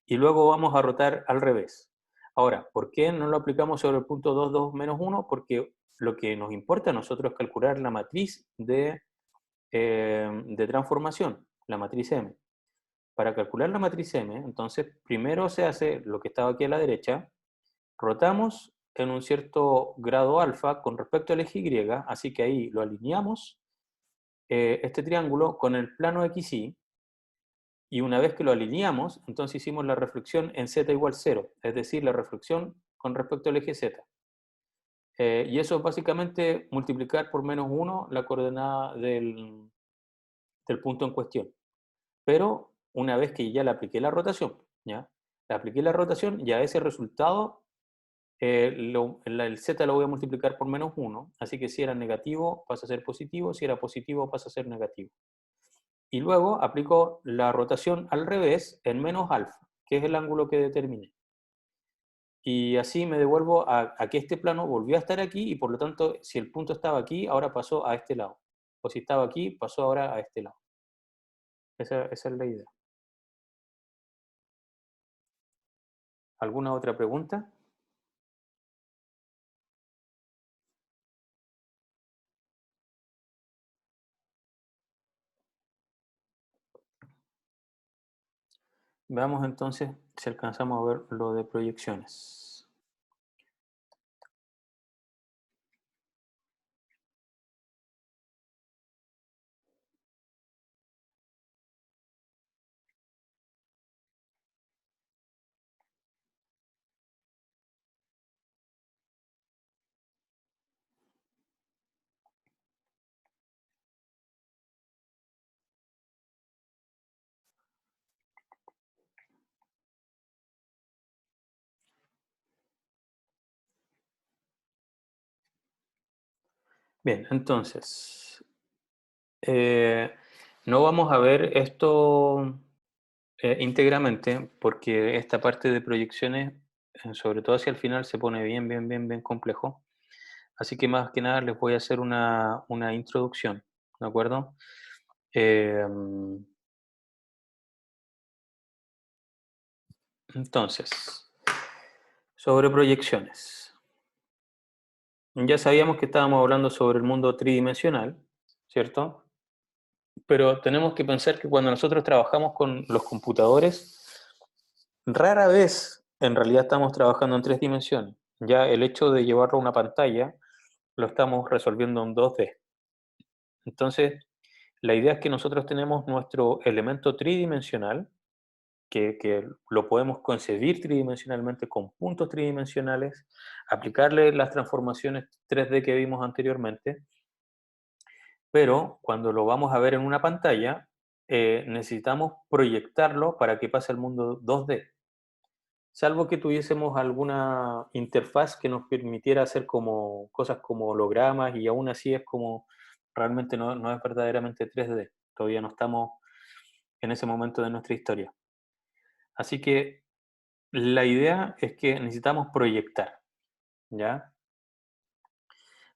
y luego vamos a rotar al revés. Ahora, ¿por qué no lo aplicamos sobre el punto 2, 2 menos 1? Porque lo que nos importa a nosotros es calcular la matriz de transformación, la matriz M. Para calcular la matriz M, entonces primero se hace lo que estaba aquí a la derecha, rotamos en un cierto grado alfa con respecto al eje Y, así que ahí lo alineamos, este triángulo con el plano XY, y una vez que lo alineamos, entonces hicimos la reflexión en z igual 0, es decir, la reflexión con respecto al eje Z. Y eso es básicamente multiplicar por menos 1 la coordenada del punto en cuestión. Pero una vez que ya le apliqué la rotación, ¿ya? Le apliqué la rotación, ya ese resultado, el z lo voy a multiplicar por menos 1, así que si era negativo pasa a ser positivo, si era positivo pasa a ser negativo. Y luego aplico la rotación al revés en menos alfa, que es el ángulo que determiné. Y así me devuelvo a que este plano volvió a estar aquí, y por lo tanto, si el punto estaba aquí, ahora pasó a este lado. O si estaba aquí, pasó ahora a este lado. Esa es la idea. ¿Alguna otra pregunta? Veamos entonces si alcanzamos a ver lo de proyecciones. Bien, entonces, no vamos a ver esto íntegramente, porque esta parte de proyecciones, sobre todo hacia el final, se pone bien complejo. Así que más que nada les voy a hacer una introducción, ¿de acuerdo? Entonces, sobre proyecciones. Ya sabíamos que estábamos hablando sobre el mundo tridimensional, ¿cierto? Pero tenemos que pensar que cuando nosotros trabajamos con los computadores, rara vez en realidad estamos trabajando en 3 dimensiones. Ya el hecho de llevarlo a una pantalla lo estamos resolviendo en 2D. Entonces, La idea es que nosotros tenemos nuestro elemento tridimensional, que lo podemos concebir tridimensionalmente con puntos tridimensionales, aplicarle las transformaciones 3D que vimos anteriormente, pero cuando lo vamos a ver en una pantalla, necesitamos proyectarlo para que pase al mundo 2D. Salvo que tuviésemos alguna interfaz que nos permitiera hacer como cosas como hologramas y aún así es como realmente no es verdaderamente 3D. Todavía no estamos en ese momento de nuestra historia. Así que la idea es que necesitamos proyectar, ¿ya?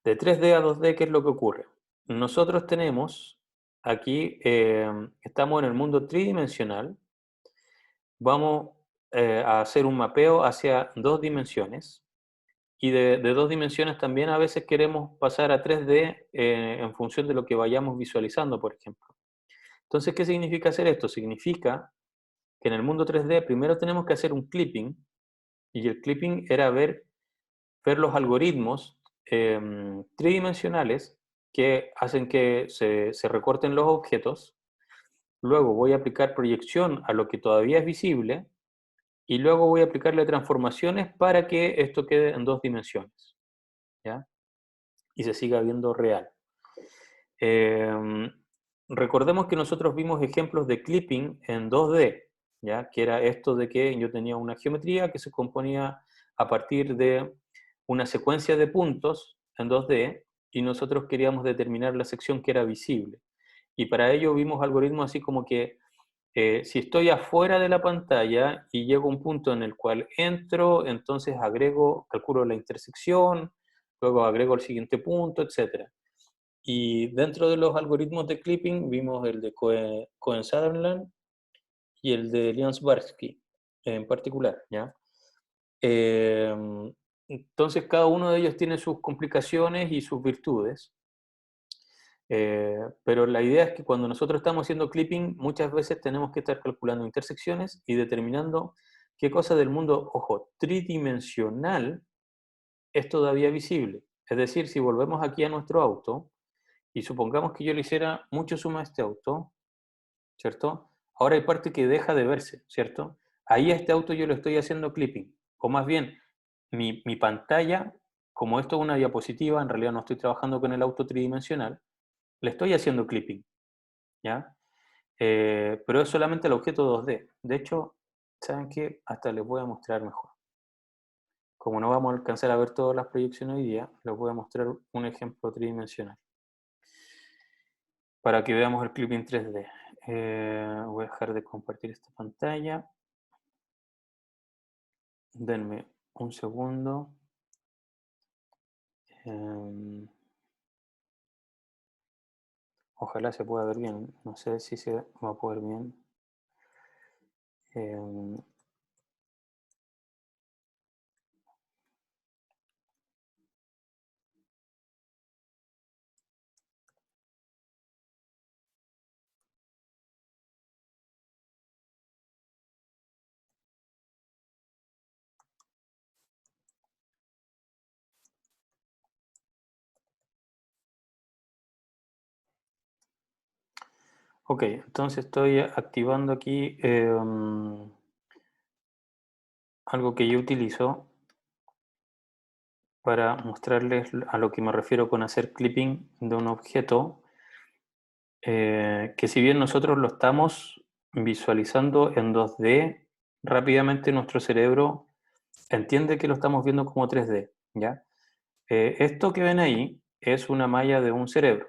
De 3D a 2D, ¿qué es lo que ocurre? Nosotros tenemos aquí, estamos en el mundo tridimensional, vamos a hacer un mapeo hacia 2 dimensiones y de 2 dimensiones también a veces queremos pasar a 3D en función de lo que vayamos visualizando, por ejemplo. Entonces, ¿qué significa hacer esto? Significa que en el mundo 3D primero tenemos que hacer un clipping, y el clipping era ver los algoritmos tridimensionales que hacen que se recorten los objetos. Luego voy a aplicar proyección a lo que todavía es visible y luego voy a aplicarle transformaciones para que esto quede en 2 dimensiones, ¿ya? Y se siga viendo real. Recordemos que nosotros vimos ejemplos de clipping en 2D, ¿ya? Que era esto de que yo tenía una geometría que se componía a partir de una secuencia de puntos en 2D y nosotros queríamos determinar la sección que era visible. Y para ello vimos algoritmos así como que si estoy afuera de la pantalla y llego a un punto en el cual entro, entonces calculo la intersección, luego agrego el siguiente punto, etc. Y dentro de los algoritmos de clipping vimos el de Cohen-Sutherland y el de Liansbarski en particular, ¿ya? Entonces cada uno de ellos tiene sus complicaciones y sus virtudes, pero la idea es que cuando nosotros estamos haciendo clipping muchas veces tenemos que estar calculando intersecciones y determinando qué cosa del mundo, ojo, tridimensional es todavía visible. Es decir, si volvemos aquí a nuestro auto, y supongamos que yo le hiciera mucho zoom a este auto, ¿cierto? Ahora hay parte que deja de verse, ¿cierto? Ahí a este auto yo le estoy haciendo clipping, o más bien, mi pantalla, como esto es una diapositiva, en realidad no estoy trabajando con el auto tridimensional, le estoy haciendo clipping, ¿ya? Pero es solamente el objeto 2D. De hecho, ¿saben qué? Hasta les voy a mostrar mejor. Como no vamos a alcanzar a ver todas las proyecciones hoy día, les voy a mostrar un ejemplo tridimensional para que veamos el clipping 3D. Voy a dejar de compartir esta pantalla. Denme un segundo. Ojalá se pueda ver bien. No sé si se va a poder bien. Ok, entonces estoy activando aquí algo que yo utilizo para mostrarles a lo que me refiero con hacer clipping de un objeto, que si bien nosotros lo estamos visualizando en 2D, rápidamente nuestro cerebro entiende que lo estamos viendo como 3D, ¿ya? Esto que ven ahí es una malla de un cerebro.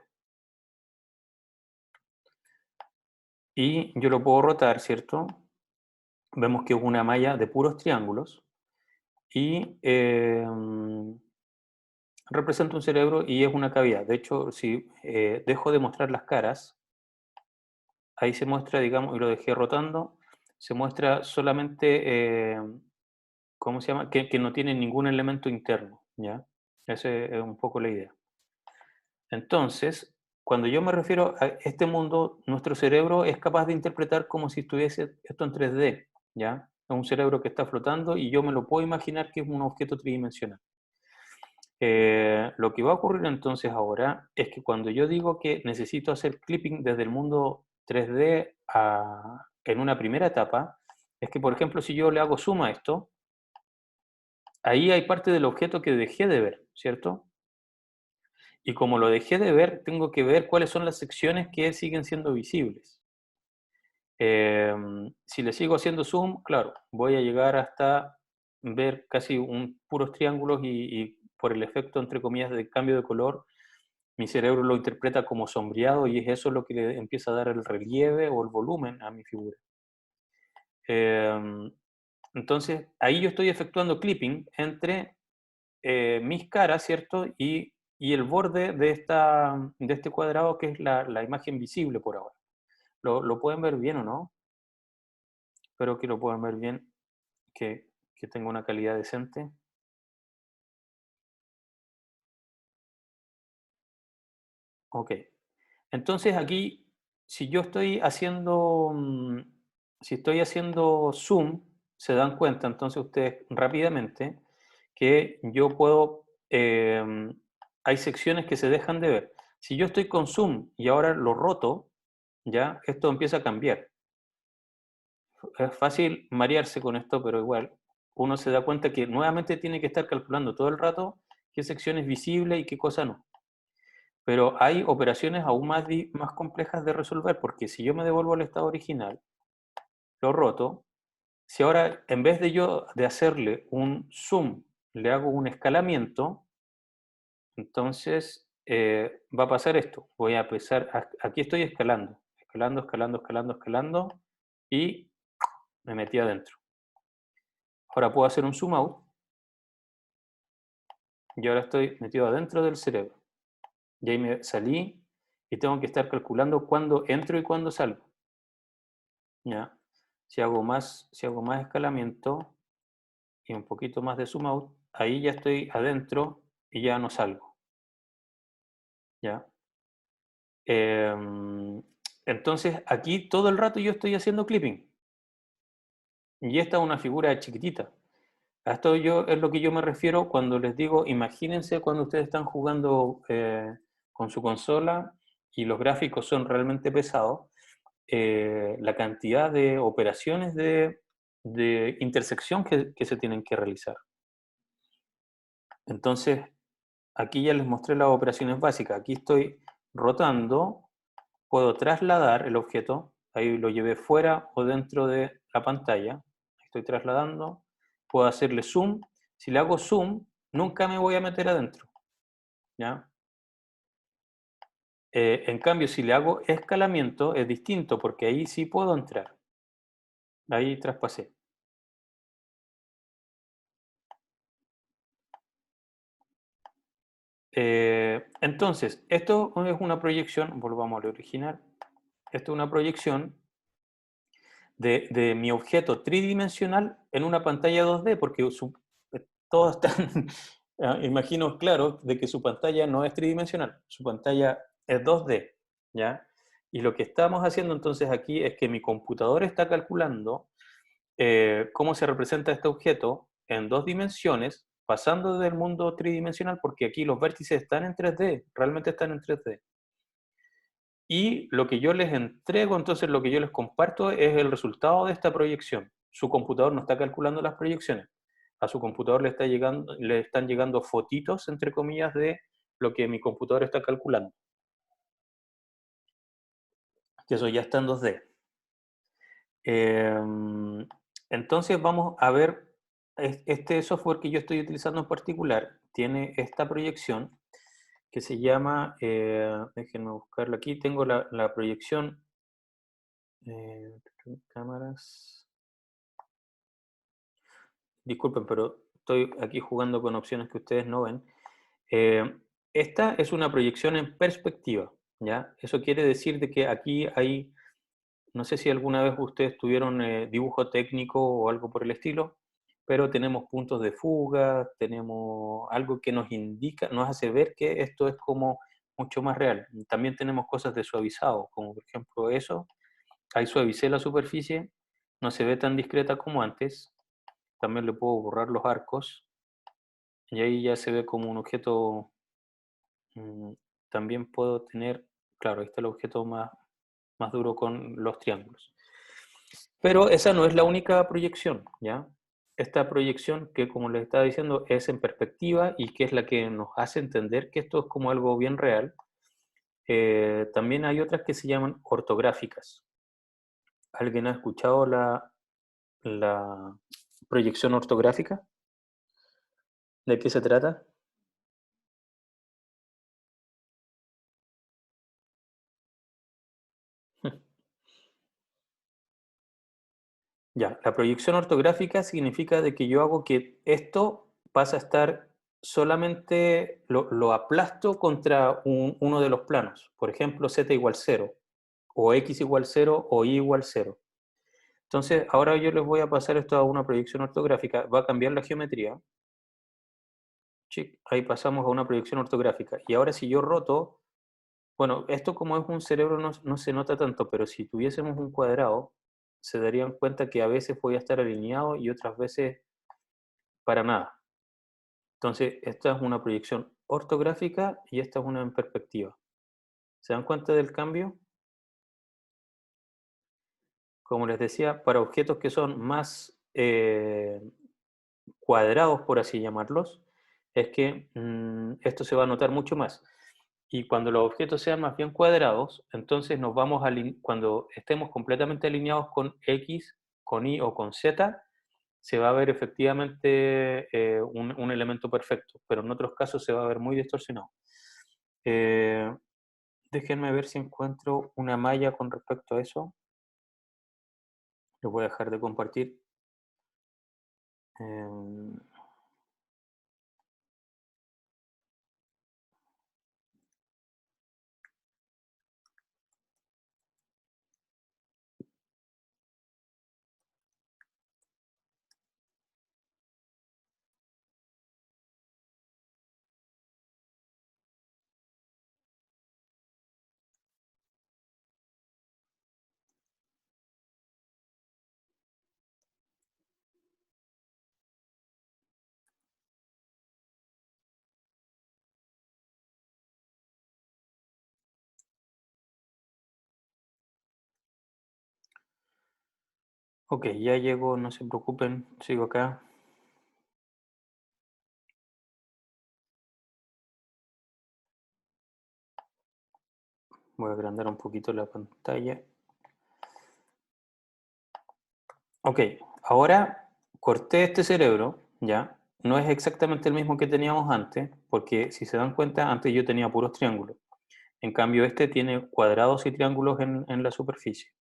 Y yo lo puedo rotar, ¿cierto? Vemos que es una malla de puros triángulos y representa un cerebro y es una cavidad. De hecho, si dejo de mostrar las caras, ahí se muestra, digamos, y lo dejé rotando, se muestra solamente, ¿cómo se llama? Que no tiene ningún elemento interno, ¿ya? Esa es un poco la idea. Entonces, cuando yo me refiero a este mundo, nuestro cerebro es capaz de interpretar como si estuviese esto en 3D, ¿ya? Es un cerebro que está flotando y yo me lo puedo imaginar que es un objeto tridimensional. Lo que va a ocurrir entonces ahora es que cuando yo digo que necesito hacer clipping desde el mundo 3D en una primera etapa, es que, por ejemplo, si yo le hago zoom a esto, ahí hay parte del objeto que dejé de ver, ¿cierto? Y como lo dejé de ver, tengo que ver cuáles son las secciones que siguen siendo visibles. Si le sigo haciendo zoom, claro, voy a llegar hasta ver casi puros triángulos y por el efecto, entre comillas, de cambio de color, mi cerebro lo interpreta como sombreado y es eso lo que le empieza a dar el relieve o el volumen a mi figura. Em, entonces, ahí yo estoy efectuando clipping entre mis caras, ¿cierto? Y el borde de este cuadrado que es la imagen visible por ahora. ¿Lo pueden ver bien o no? Espero que lo puedan ver bien, que tenga una calidad decente. Ok. Entonces aquí, si yo estoy haciendo, si estoy haciendo zoom, se dan cuenta entonces ustedes rápidamente que yo puedo, hay secciones que se dejan de ver. Si yo estoy con zoom y ahora lo roto, ya, esto empieza a cambiar. Es fácil marearse con esto, pero igual uno se da cuenta que nuevamente tiene que estar calculando todo el rato qué sección es visible y qué cosa no. Pero hay operaciones aún más complejas de resolver, porque si yo me devuelvo al estado original, lo roto, si ahora en vez de yo de hacerle un zoom, le hago un escalamiento, entonces va a pasar esto. Voy a empezar, aquí estoy escalando, escalando, escalando, escalando, escalando, y me metí adentro. Ahora puedo hacer un zoom out, y ahora estoy metido adentro del cerebro. Y ahí me salí, y tengo que estar calculando cuándo entro y cuándo salgo. ¿Ya? Si hago más escalamiento y un poquito más de zoom out, ahí ya estoy adentro y ya no salgo. ¿Ya? Entonces, aquí todo el rato yo estoy haciendo clipping. Y esta es una figura chiquitita. A esto es lo que yo me refiero cuando les digo, imagínense cuando ustedes están jugando con su consola y los gráficos son realmente pesados, la cantidad de operaciones de intersección que se tienen que realizar. Entonces, aquí ya les mostré las operaciones básicas. Aquí estoy rotando, puedo trasladar el objeto, ahí lo llevé fuera o dentro de la pantalla, estoy trasladando, puedo hacerle zoom. Si le hago zoom, nunca me voy a meter adentro, ¿ya? En cambio, si le hago escalamiento, es distinto, porque ahí sí puedo entrar. Ahí traspasé. Entonces, esto es una proyección, volvamos al original. Esto es una proyección de mi objeto tridimensional en una pantalla 2D, porque todos están, imagino, claro, de que su pantalla no es tridimensional, su pantalla es 2D, ¿ya? Y lo que estamos haciendo entonces aquí es que mi computador está calculando cómo se representa este objeto en 2 dimensiones, pasando del mundo tridimensional, porque aquí los vértices están en 3D, realmente están en 3D. Y lo que yo les entrego, entonces lo que yo les comparto es el resultado de esta proyección. Su computador no está calculando las proyecciones. A su computador le están llegando fotitos, entre comillas, de lo que mi computador está calculando. Que eso ya está en 2D. Entonces vamos a ver, este software que yo estoy utilizando en particular tiene esta proyección que se llama, déjenme buscarlo aquí, tengo la proyección, eh, cámaras, disculpen, pero estoy aquí jugando con opciones que ustedes no ven. Eh, Esta es una proyección en perspectiva, ¿ya? Eso quiere decir de que aquí hay, no sé si alguna vez ustedes tuvieron dibujo técnico o algo por el estilo, pero tenemos puntos de fuga, tenemos algo que nos indica, nos hace ver que esto es como mucho más real. También tenemos cosas de suavizado, como por ejemplo eso, ahí suavicé la superficie, no se ve tan discreta como antes, también le puedo borrar los arcos, y ahí ya se ve como un objeto. También puedo tener, claro, ahí está el objeto más duro con los triángulos. Pero esa no es la única proyección, ¿ya? Esta proyección que, como les estaba diciendo, es en perspectiva y que es la que nos hace entender que esto es como algo bien real. También hay otras que se llaman ortográficas. ¿Alguien ha escuchado la proyección ortográfica? ¿De qué se trata? Ya, la proyección ortográfica significa de que yo hago que esto pasa a estar solamente, lo aplasto contra uno de los planos. Por ejemplo, z igual 0, o x igual 0, o y igual 0. Entonces, ahora yo les voy a pasar esto a una proyección ortográfica. Va a cambiar la geometría. Chic, ahí pasamos a una proyección ortográfica. Y ahora si yo roto, bueno, esto como es un cerebro no se nota tanto, pero si tuviésemos un cuadrado, se darían cuenta que a veces voy a estar alineado y otras veces para nada. Entonces, esta es una proyección ortográfica y esta es una en perspectiva. ¿Se dan cuenta del cambio? Como les decía, para objetos que son más cuadrados, por así llamarlos, es que esto se va a notar mucho más. Y cuando los objetos sean más bien cuadrados, entonces nos vamos a, cuando estemos completamente alineados con X, con Y o con Z, se va a ver efectivamente un elemento perfecto, pero en otros casos se va a ver muy distorsionado. Eh, Déjenme ver si encuentro una malla con respecto a eso. Les voy a dejar de compartir. Eh, ok, ya llego, no se preocupen, sigo acá. Voy a agrandar un poquito la pantalla. Ok, ahora corté este cerebro, ¿ya? No es exactamente el mismo que teníamos antes, porque si se dan cuenta, antes yo tenía puros triángulos. En cambio, este tiene cuadrados y triángulos en la superficie.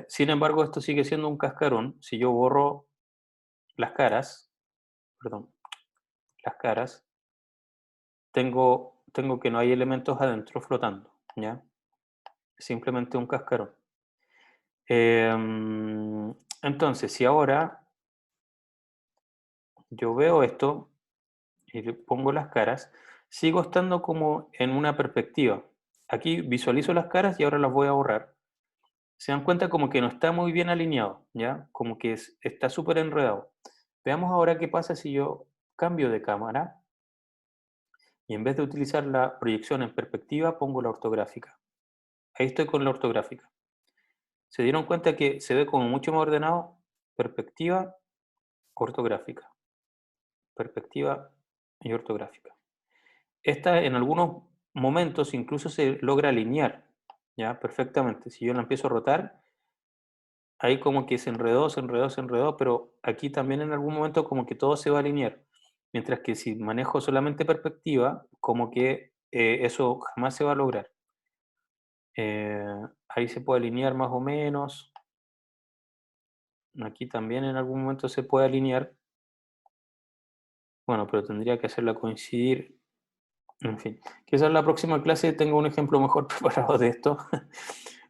Sin embargo, esto sigue siendo un cascarón. Si yo borro las caras, perdón, las caras, tengo que no hay elementos adentro flotando, ¿ya? Simplemente un cascarón. Entonces, si ahora yo veo esto y le pongo las caras, sigo estando como en una perspectiva. Aquí visualizo las caras y ahora las voy a borrar. Se dan cuenta como que no está muy bien alineado, ¿ya? Como que está súper enredado. Veamos ahora qué pasa si yo cambio de cámara y en vez de utilizar la proyección en perspectiva, pongo la ortográfica. Ahí estoy con la ortográfica. ¿Se dieron cuenta que se ve como mucho más ordenado? Perspectiva, ortográfica. Perspectiva y ortográfica. Esta en algunos momentos incluso se logra alinear, ¿ya? Perfectamente. Si yo la empiezo a rotar, ahí como que se enredó, pero aquí también en algún momento como que todo se va a alinear. Mientras que si manejo solamente perspectiva, como que eso jamás se va a lograr. Ahí se puede alinear más o menos. Aquí también en algún momento se puede alinear. Bueno, pero tendría que hacerla coincidir. En fin, quizás en la próxima clase tenga un ejemplo mejor preparado de esto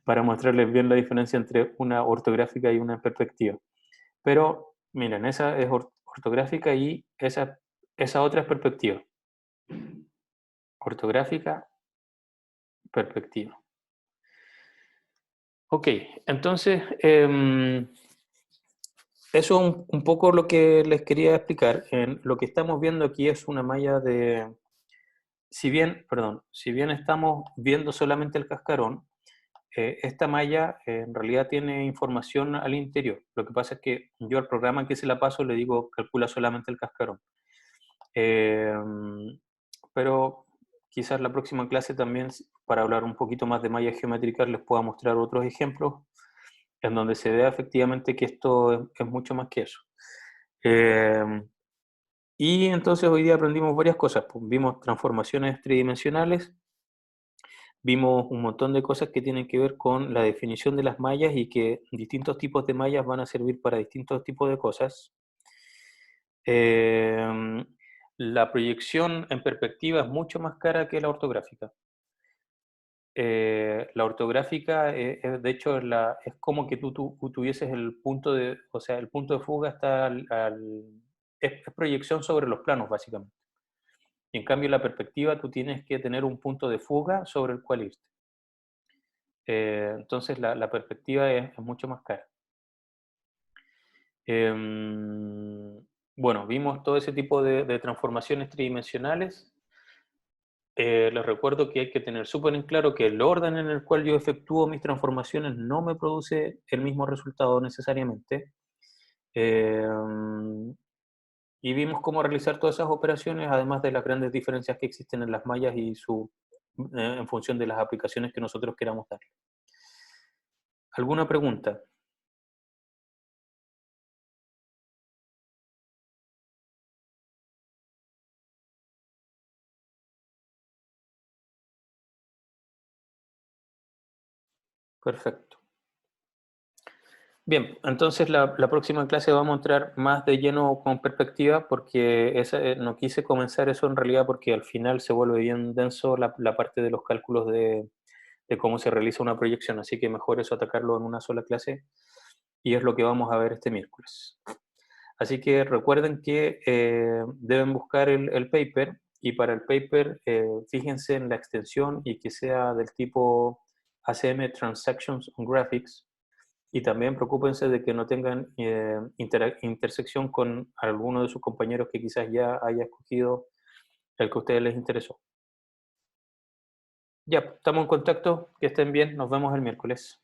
para mostrarles bien la diferencia entre una ortográfica y una perspectiva. Pero miren, esa es ortográfica y esa otra es perspectiva. Ortográfica, perspectiva. Ok, entonces eso es un poco lo que les quería explicar. Lo que estamos viendo aquí es una malla de, si bien estamos viendo solamente el cascarón, esta malla en realidad tiene información al interior. Lo que pasa es que yo al programa que se la paso le digo calcula solamente el cascarón. Eh, pero quizás la próxima clase también, para hablar un poquito más de mallas geométricas, les pueda mostrar otros ejemplos en donde se vea efectivamente que esto es mucho más que eso. Y entonces hoy día aprendimos varias cosas. Pues, vimos transformaciones tridimensionales, vimos un montón de cosas que tienen que ver con la definición de las mallas y que distintos tipos de mallas van a servir para distintos tipos de cosas. Eh, la proyección en perspectiva es mucho más cara que la ortográfica. La ortográfica, de hecho, es como que tú tuvieses el punto de, o sea, el punto de fuga está es proyección sobre los planos, básicamente. Y en cambio, la perspectiva, tú tienes que tener un punto de fuga sobre el cual irte. Entonces, la perspectiva es mucho más cara. Bueno, vimos todo ese tipo de transformaciones tridimensionales. Les recuerdo que hay que tener súper en claro que el orden en el cual yo efectúo mis transformaciones no me produce el mismo resultado necesariamente. Eh, y vimos cómo realizar todas esas operaciones, además de las grandes diferencias que existen en las mallas y en función de las aplicaciones que nosotros queramos dar. ¿Alguna pregunta? Perfecto. Bien, entonces la próxima clase vamos a entrar más de lleno con perspectiva porque no quise comenzar eso en realidad porque al final se vuelve bien denso la parte de los cálculos de cómo se realiza una proyección, así que mejor eso atacarlo en una sola clase y es lo que vamos a ver este miércoles. Así que recuerden que deben buscar el paper y para el paper fíjense en la extensión y que sea del tipo ACM Transactions on Graphics y también preocúpense de que no tengan intersección con alguno de sus compañeros que quizás ya haya escogido el que a ustedes les interesó. Ya, estamos en contacto, que estén bien, nos vemos el miércoles.